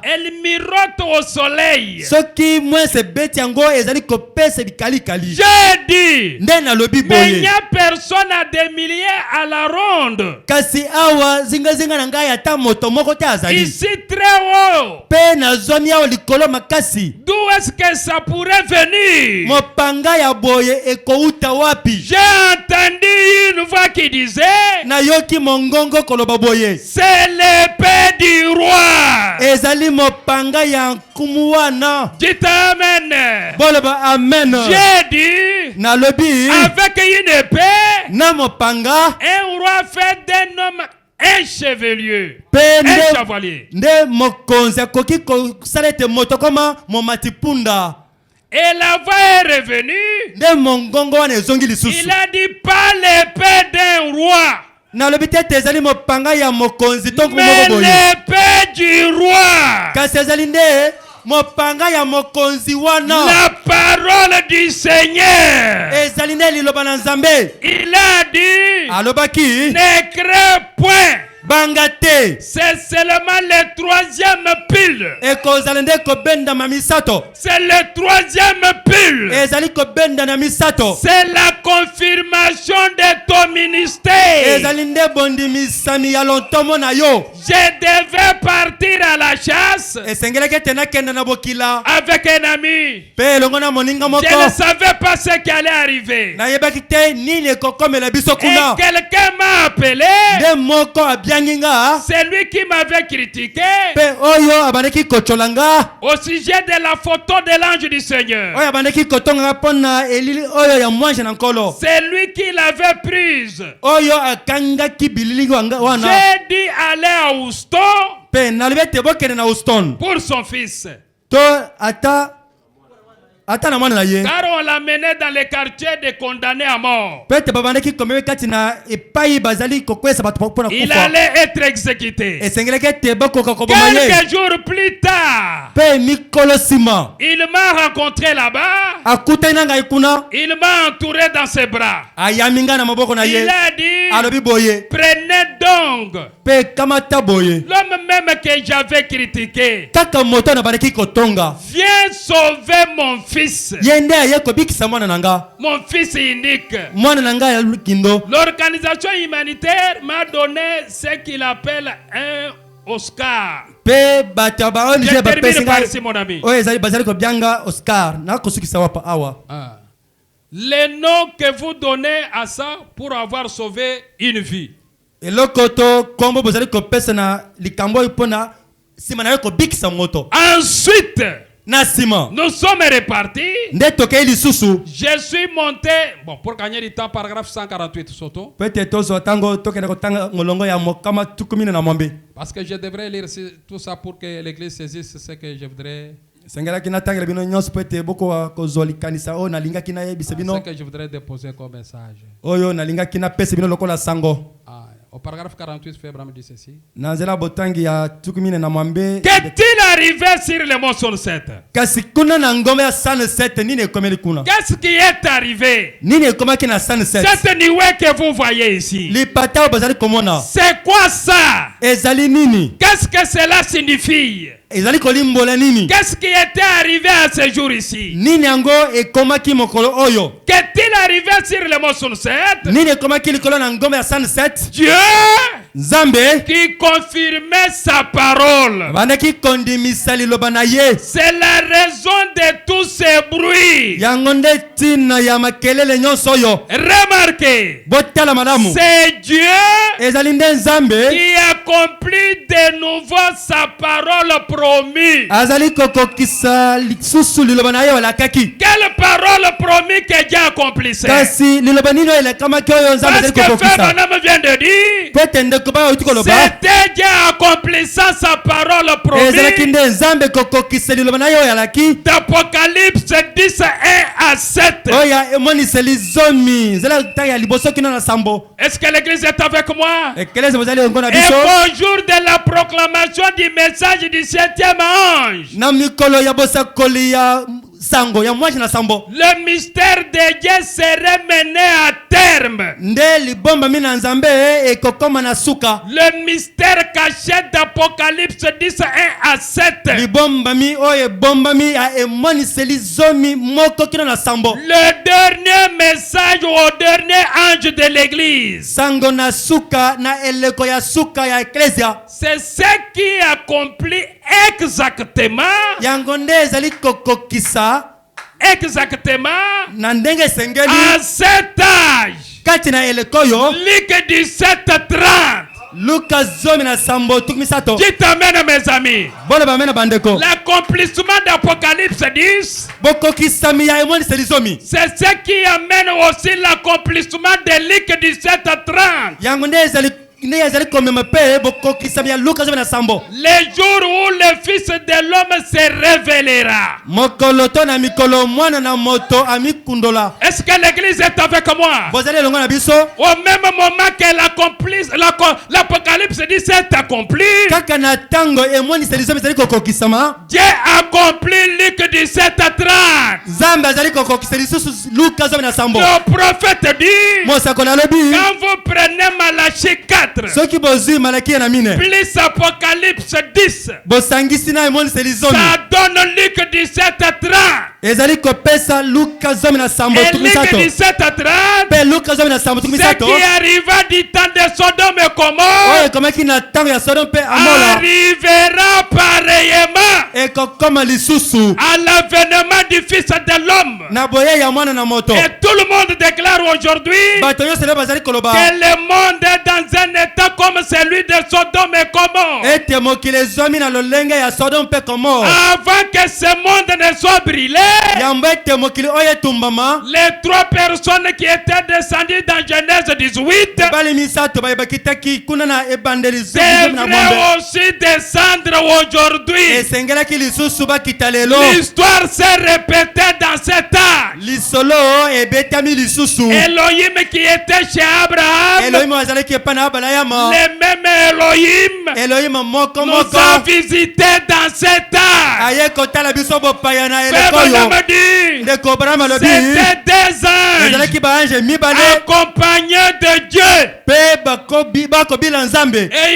Elle miroite frottent au soleil. Soki moi se beti yango ezali kopesa bikali kali. J'ai dit, Nde na lobi mais il boye. n'y a personne à des milliers à la ronde. Kasi awa zinga na ngai ata moto moko te azali. Ici très haut. Pe na zoni awa likolo makasi. D'où est-ce que ça pourrait venir? Mopanga ya boye ekouta wapi? J'ai entendu une voix qui disait, Na yoki mongongo koloba boye. c'est l'épée du roi. Ezali mopanga ya nkumu wana. Dites amen. Boloba amen. J'ai dit, Na lobi avec une épée, na mopanga un roi fait d'un homme un chevalier, pe un chevalier. nde mokonzi akoki kosala ete moto koma momati punda. Et la voix est revenue. Nde mongongo wana ezongi lisusu. Il a dit pas l'épée d'un roi, Na lobi te ezali mopanga ya mokonzi to mais kumoko boye. l'épée du roi. Kasi ezali nde mopanga ya mokonzi wana. La parole du Seigneur. Ezali nde liloba na Nzambe. Il a dit, Alobaki ne crée point. banga te. C'est seulement le troisième pile. Ekozala nde kobenda ma misato. C'est le troisième pile. Ezali kobenda na misato. C'est la confirmation de ton ministère. Ezali nde bondimisami ya lontomo na yo. Je devais partir à la chasse Esengelaki ete nakenda na bokila. avec un ami. Pe elongo na moninga moko. Je ne savais pas ce qui allait arriver. Nayebaki te nini ekokomela biso Et kuna. quelqu'un m'a appelé. Nde moko abiangi nga. C'est lui qui m'avait critiqué Pe oyo abandaki kocholanga. au sujet de la photo de l'ange du Seigneur. Oyo abandaki kotonga pona elili oyo ya mwanje na nkolo. C'est lui qui l'avait prise. Oyo akangaki bilili wana. J'ai dit aller à Houston Pe nalobi ete bokende na Houston. pour son fils. To ata na mwana na ye. Car on l'a mené dans les quartiers des condamnés à mort. Pe ete babandaki komewe kati na epai bazali kokwesa bato mpona Il kufa. allait être exécuté. Esengelaki ete bakoka koboma ye. Quelques jours plus tard, Pe mikolo nsima il m'a rencontré là-bas. akutani na ngai kuna. Il m'a entouré dans ses bras. Ayami ngai na maboko na ye. Il a dit, Alobi boye. prenez donc Pe kamata boye. l'homme même que j'avais critiqué. Kaka moto na bandaki kotonga. Viens sauver mon fils. Ye nde aye kobikisa mwana na nga. Mon fils unique. Mwana na nga ya lukindo. L'organisation humanitaire m'a donné ce qu'il appelle un Oscar. Pe bato ya ba ONG Je bapesi termine par ngai. ici, mon ami. Oyo ezali bazali kobianga Oscar. Na kosukisa wapa awa. Le nom que vous donnez à ça pour avoir sauvé une vie. Eloko to kombo bozali kopesa na likambo oyo mpona nsima na yo kobikisa moto. Ensuite, Na nsima nous sommes repartis. nde tokei lisusu. Je suis monté. Bon, pour gagner du temps, paragraphe 148, Soto. Po ete tozwa ntango tokende kotanga molongo ya mokama tukumine na mwambe. Parce que je devrais lire tout ça pour que l'église saisisse ce que je voudrais. Sengelaki natangela bino nyonso po ete bokoka kozwa likanisa oyo nalingaki nayebisa Ce bino. que je voudrais déposer comme message. Oyo nalingaki napesa bino lokola sango. Au paragraphe 48, Abraham dit ceci. Na nzela botangi ya tukumine na mwambe. Qu'est-il arrivé sur le mont 7? Kasi kuna na ngombe ya 107 nini ekomeli kuna? Qu'est-ce qui est arrivé? Nini ekomaki na 107? Cette nuée que vous voyez ici. Lipata oyo bazali komona. C'est quoi ça? Ezali nini? Qu'est-ce que cela signifie? Ezali kolimbola nini? Qu'est-ce qui était arrivé à ce jour ici? Nini yango ekomaki mokolo oyo? Qu'est-il arrivé sur le mont 7? Nini ekomaki likolo na ngombe ya 107? Dieu Nzambe qui confirmait sa parole. bandaki kondimisa liloba na ye. C'est la raison de tous ces bruits. Yango nde ntina ya makelele nyonso oyo. Remarquez, Botala malamu. c'est Dieu Ezali nde Nzambe qui accomplit de nouveau sa parole promise. azali kokokisa lisusu liloba na ye olakaki. Quelle parole promise que Dieu accomplissait? Kasi liloba nini oyo elekamaki oyo Nzambe Parce azali que Frère kokokisa. Branham vient de dire, Po ete ndeko ba oyo koloba. c'était Dieu accomplissant sa parole Ezalaki promise. nde Nzambe kokokisa liloba na ye oyo alaki. D'Apocalypse 10, 1 à 7. Oyo emoniseli zomi. Nzela ntango ya liboso kino na sambo. Est-ce que l'église est avec moi? Ekeleze bozali ongo na Et biso. bonjour de la proclamation du message du 7e ange. Na mikolo ya bosakoli ya sango ya mwaji na sambo. Le mystère de Dieu serait mené à terme. Nde libomba mina nzambe ekokoma na suka. Le mystère caché d'Apocalypse 10, 1 à 7. Libomba mi oye bomba mi a emoni seli zomi moko kino na sambo. Le dernier message au dernier ange de l'église. Sango na suka na eleko ya suka ya eklesia. C'est ce qui accomplit exactement. Yangonde ezali kokokisa. Exactement. Na ndenge sengeli. À cet âge. Kati na eleko yo. Luc 17:30. Lucas zomi na sambo tukumisato. Qui t'amène mes amis? Bole ba mena bandeko. L'accomplissement d'Apocalypse 10. Bokokisami ya emoni seli zomi. C'est ce qui amène aussi l'accomplissement de Luc 17:30. Yangonde ezali les jours où le Fils de l'homme se révélera. Est-ce que l'église est avec moi? Au même moment que l'Apocalypse 17 accompli, Dieu accomplit Luc 17:30. Le prophète dit, quand vous prenez Malachie 4, plus Apocalypse 10, ça donne Luc 17:30. Et Luc 17:30, ce qui arriva du temps de Sodome et Gomorrhe arrivera pareillement à l'avènement du Fils de l'homme. Et tout le monde déclare aujourd'hui que le monde est dans un état comme celui de Sodome et Gomorrhe. Avant que ce monde ne soit brûlé, les 3 personnes qui étaient descendues dans Genèse 18 devraient aussi descendre aujourd'hui. L'histoire s'est répétée dans cet âge. Elohim qui était chez Abraham, le même Elohim nous a visité dans cet âge. C'était des anges accompagnés de Dieu. Et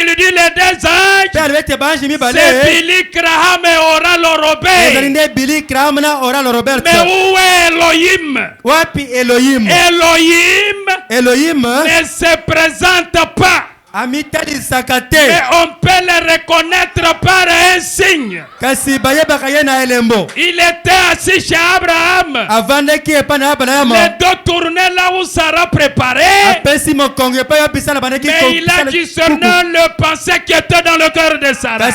il dit les 2 anges, c'est Billy Graham et Oral Robert. Mais où est Elohim? Elohim ne se présente pas. Mais on peut le reconnaître par un signe. Il était assis chez Abraham, les dos tournés là où Sarah préparait. Mais il a discerné le pensée qui était dans le cœur de Sarah.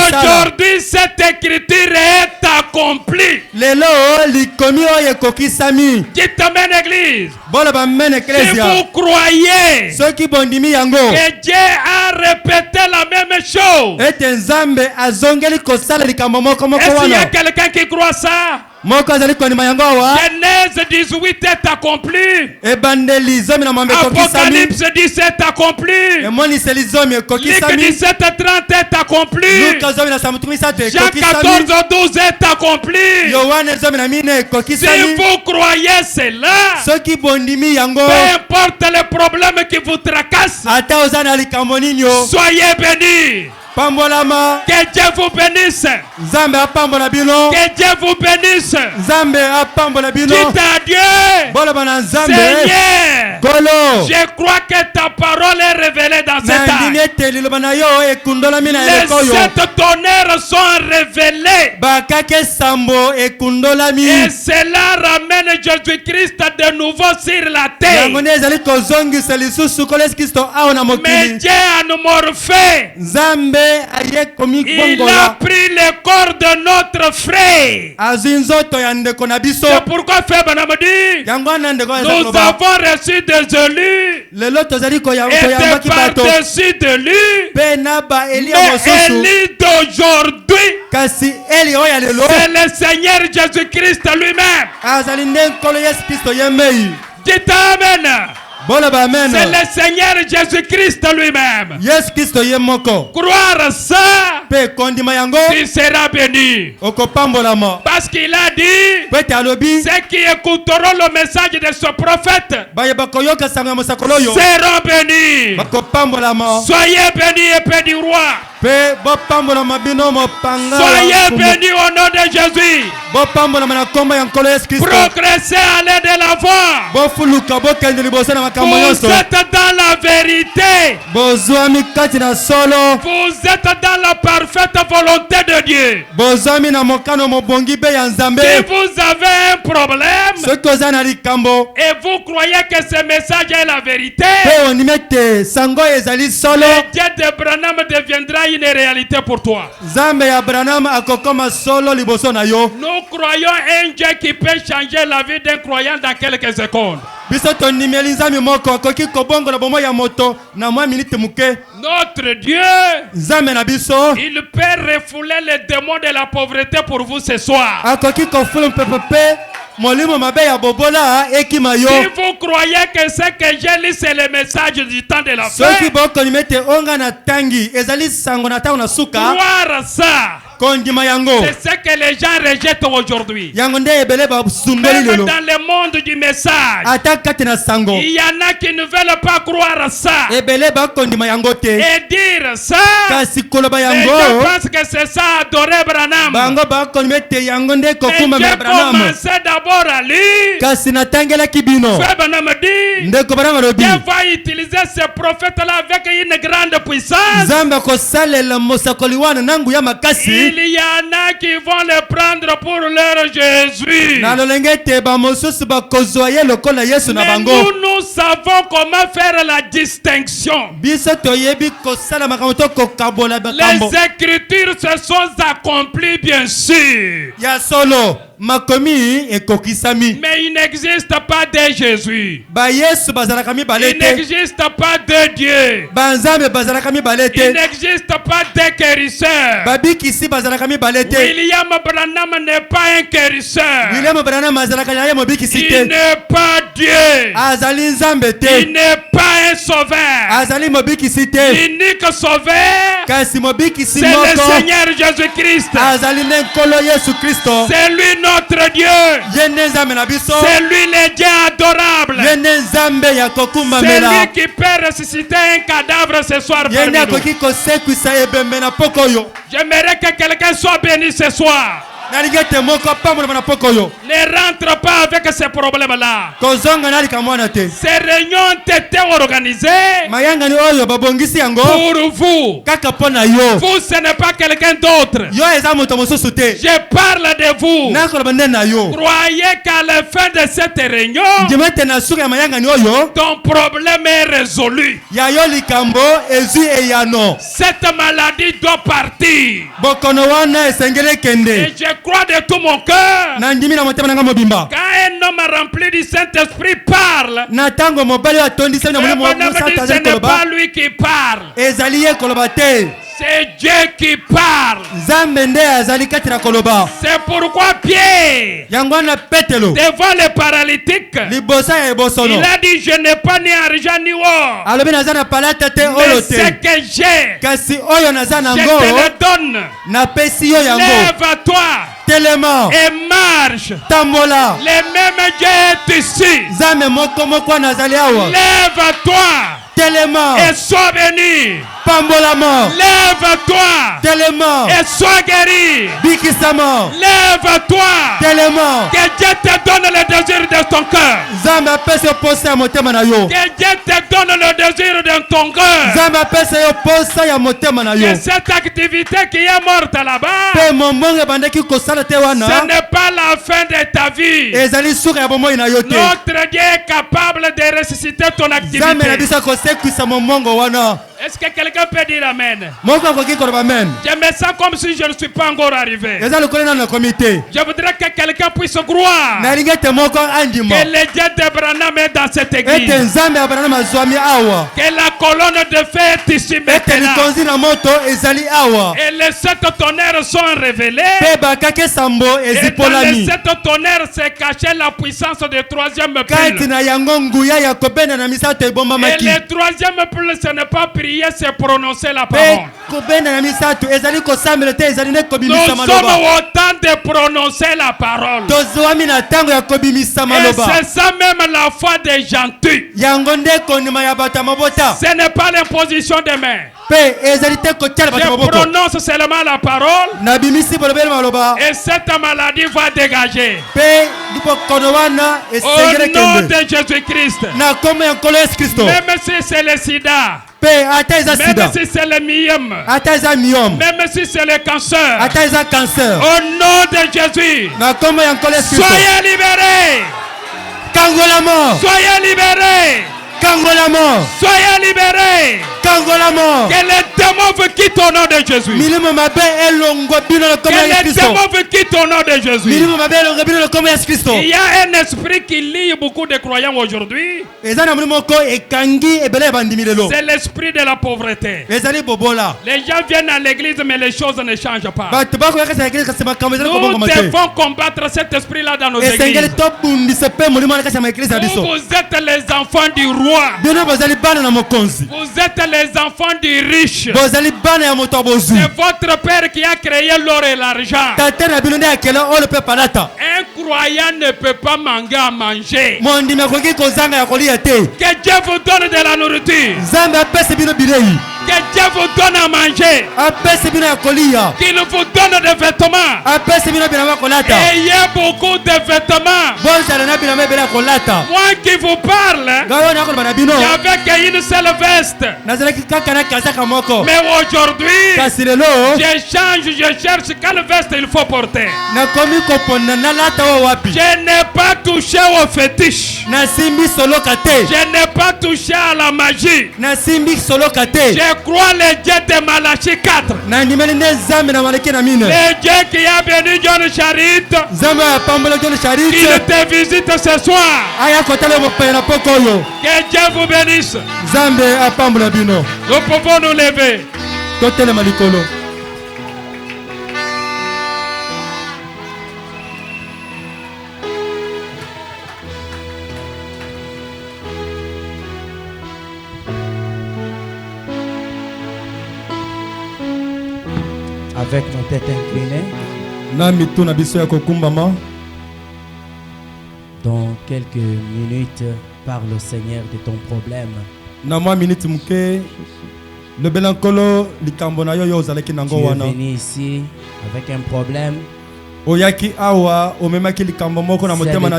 Aujourd'hui, cette écriture est accomplie. Qui t'amène l'église? Si vous croyez que Dieu a répété la même chose, est-ce qu'il y a quelqu'un qui croit ça? Genèse 18 est accompli. Apocalypse 17 est accompli. Luc 17:30 est accompli. Jean 14:12 est accompli. Si vous croyez cela, peu importe les problèmes qui vous tracassent, soyez bénis. Que Dieu vous bénisse. Que Dieu vous bénisse. Dites à Dieu, Seigneur, je crois que ta parole est révélée dans cette âge. Les 7 tonnerres sont révélés. Et cela ramène Jésus-Christ de nouveau sur la terre. Mais Dieu a morphé. Il a pris le corps de notre frère. C'est pourquoi Frère Branham dit, nous avons reçu des élus et des par-dessus de lui. Mais Élie d'aujourd'hui, c'est le Seigneur Jésus-Christ lui-même. Dites Amen. C'est le Seigneur Jésus-Christ lui-même. Croire ça, tu seras béni. Parce qu'il a dit, ceux qui écouteront le message de ce prophète seront bénis. Soyez bénis, épée du roi. Soyez bénis au nom de Jésus. Progressez, allez de l'avant. Vous êtes dans la vérité. Vous êtes dans la parfaite volonté de Dieu. Si vous avez un problème et vous croyez que ce message est la vérité, le Dieu d'Abraham deviendra une réalité pour toi. Nous croyons un Dieu qui peut changer la vie d'un croyant dans quelques secondes. Notre Dieu, il peut refouler les démons de la pauvreté pour vous ce soir. Si vous croyez que ce que j'ai lu c'est le message du temps de la fin, croire ça, c'est ce que les gens rejettent aujourd'hui. Même dans le monde du message, il y en a qui ne veulent pas croire ça et dire ça. Les gens pensent que c'est ça adorer Branham. Mais j'ai commencé d'abord à lire. Frère Branham dit, Dieu va utiliser ce prophète-là avec une grande puissance. Il y en a qui vont le prendre pour leur Jésus. Mais nous savons comment faire la distinction. Les Écritures se sont accomplies, bien sûr. Mais il n'existe pas de Jésus. Il n'existe pas de Dieu. Il n'existe pas de guérisseur. William Branham n'est pas un guérisseur. Il n'est pas Dieu. Il n'est pas un sauveur. L'unique sauveur, c'est le Seigneur Jésus-Christ. C'est lui notre Dieu. C'est lui le Dieu adorable. C'est lui qui peut ressusciter un cadavre ce soir parmi nous. J'aimerais que quelqu'un soit béni ce soir. Ne rentre pas avec ces problèmes-là. Ces réunions ont été organisées pour vous. Vous, ce n'est pas quelqu'un d'autre. Je parle de vous. Croyez qu'à la fin de cette réunion, ton problème est résolu. Cette maladie doit partir. Et je crois de tout mon cœur, quand un homme rempli du Saint-Esprit parle, ce n'est pas lui qui parle, c'est Dieu qui parle. C'est pourquoi Pierre, devant les paralytiques, il a dit, je n'ai pas ni argent ni or, mais ce que j'ai, je te le donne. Lève-toi et marche. Le même Dieu est ici. Lève-toi et sois béni. Lève-toi et sois guéri. Lève-toi. Que Dieu te donne le désir de ton cœur. Que Dieu te donne le désir de ton cœur. Que cette activité qui est morte là-bas, ce n'est pas la fin de ta vie. Notre Dieu est capable de ressusciter ton activité. Est-ce que quelqu'un peut dire Amen? Je me sens comme si je ne suis pas encore arrivé. Je voudrais que quelqu'un puisse croire que le Dieu d'Abraham est dans cette église. Que la colonne de feu est ici maintenant. Et les 7 tonnerres sont révélés. Et dans les 7 tonnerres s'est cachée la puissance du troisième pile. Et le troisième pile, ce n'est pas prière prier, c'est prononcer la parole. Nous sommes au temps de prononcer la parole. Et c'est ça même la foi des gentils. Ce n'est pas l'imposition des mains. Je prononce seulement la parole et cette maladie va dégager. Au nom de Jésus-Christ. Même si c'est le sida, même si c'est le myome, même si c'est le cancer, au nom de Jésus, soyez libérés. Soyez libérés. Soyez libérés. Que les démons vous quittent au nom de Jésus. Que les démons vous quittent au nom de Jésus. Il y a un esprit qui lie beaucoup de croyants aujourd'hui. C'est l'esprit de la pauvreté. Les gens viennent à l'église mais les choses ne changent pas. Nous devons combattre cet esprit-là dans nos églises. Vous êtes les enfants du roi. Vous êtes les enfants du riche. C'est votre père qui a créé l'or et l'argent. Un croyant ne peut pas manquer à manger. Que Dieu vous donne de la nourriture. Que Dieu vous donne à manger. Qu'il vous donne des vêtements. Ayez beaucoup de vêtements. Moi qui vous parle, j'avais qu'une seule veste. Mais aujourd'hui, je change, je cherche quelle veste il faut porter. Je n'ai pas touché au fétiche. Je n'ai pas touché à la magie. Je crois le Dieu de Malachie 4. Le Dieu qui a béni John Charit, il te visite ce soir. Que Dieu vous bénisse. Nous pouvons nous lever. Avec nos têtes inclinées. Dans quelques minutes, parle au Seigneur de ton problème. Tu es venu ici avec un problème. Seul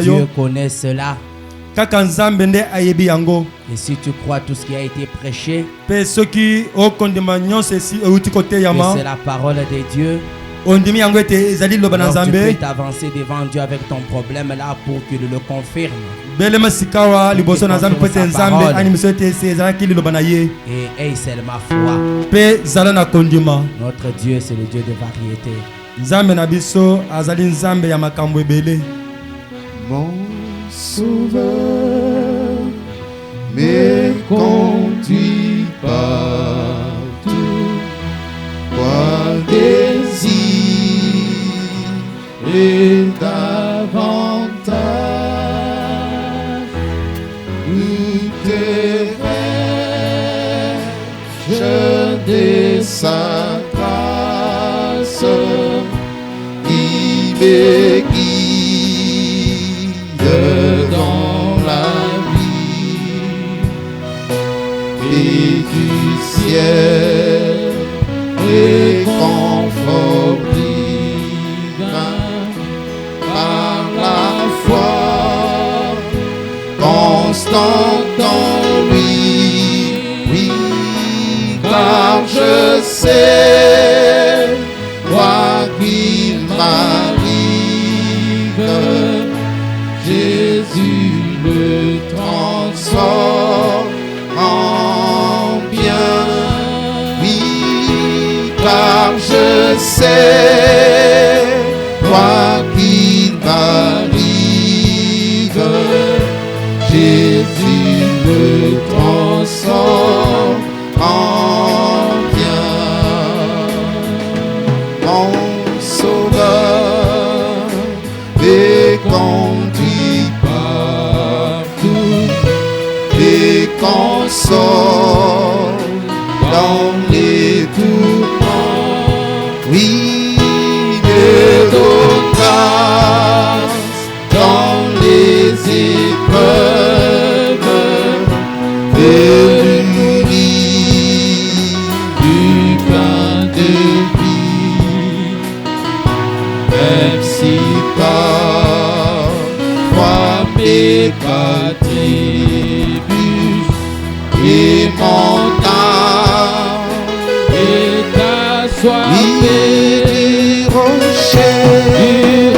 Dieu connaît cela. Et si tu crois tout ce qui a été prêché, que c'est la parole de Dieu, alors tu peux t'avancer devant Dieu avec ton problème là pour qu'il le confirme. Et hey, c'est ma foi. Notre Dieu, c'est le Dieu de variété. Mon Sauveur me conduit partout, quoi désir et davantage, où tes rêves de sa grâce, il me guide dans la vie et du ciel réconfort divin par la foi constante en lui, oui, car je sais quoi qu'il m'arrive, Jésus le transforme en bien, oui, car je sais quoi qu'il m'arrive, Jésus le transforme en bien. Mon Sauveur me conduit partout et console du rocher,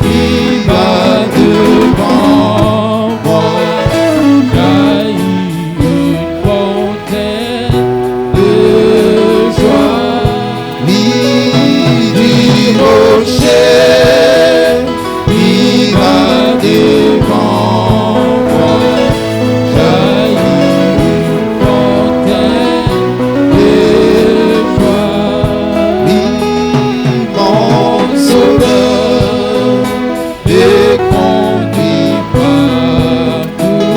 qui va devant moi, jaillit une fontaine de joie. oui, du rocher, qui va devant moi, Jaillit une fontaine de joie. oui, mon sauveur est conduit partout,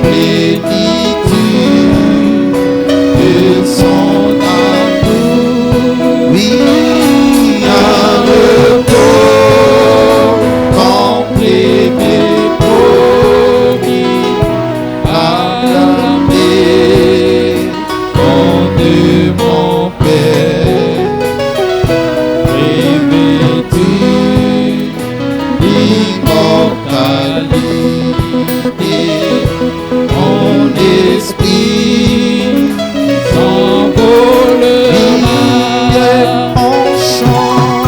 bénis-tu de son amour, oui, un repos complet m'est promis, acclamé nom de mon Père, revêtu d'immortalité, mon esprit s'envolera,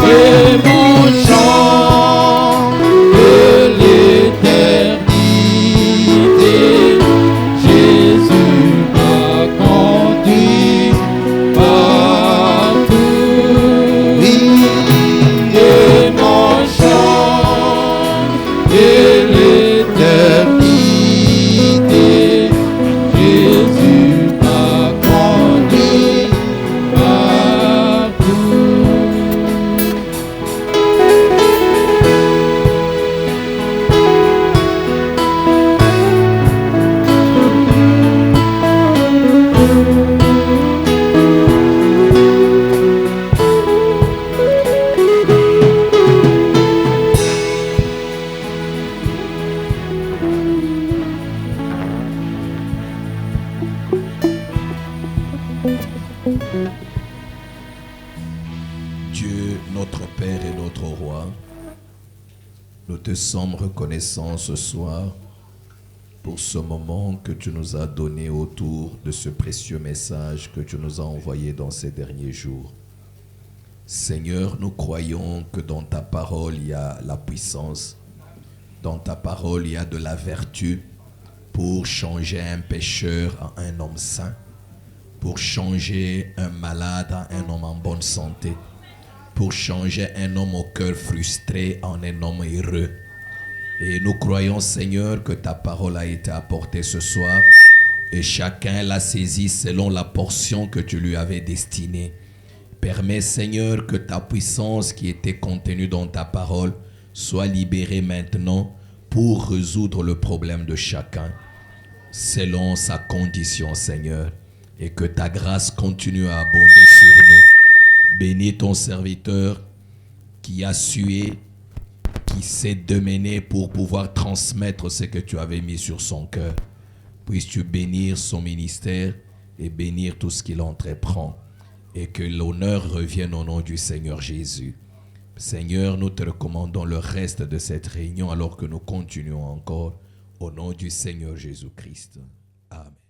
et mon chant de l'éternité. Jésus m'a conduit partout, oui, et mon chant de l'éternité. Jésus m'a conduit partout. Dieu, notre Père et notre Roi, nous te sommes reconnaissants ce soir pour ce moment que tu nous as donné autour de ce précieux message que tu nous as envoyé dans ces derniers jours. Seigneur, nous croyons que dans ta parole il y a la puissance, dans ta parole il y a de la vertu pour changer un pécheur en un homme saint, pour changer un malade en un homme en bonne santé, pour changer un homme au cœur frustré en un homme heureux. Et nous croyons, Seigneur, que ta parole a été apportée ce soir et chacun l'a saisie selon la portion que tu lui avais destinée. Permets, Seigneur, que ta puissance qui était contenue dans ta parole soit libérée maintenant pour résoudre le problème de chacun selon sa condition, Seigneur, et que ta grâce continue à abonder sur nous. Bénis ton serviteur qui a sué, qui s'est démené pour pouvoir transmettre ce que tu avais mis sur son cœur. Puisses-tu bénir son ministère et bénir tout ce qu'il entreprend. Et que l'honneur revienne au nom du Seigneur Jésus. Seigneur, nous te recommandons le reste de cette réunion alors que nous continuons encore. Au nom du Seigneur Jésus-Christ. Amen.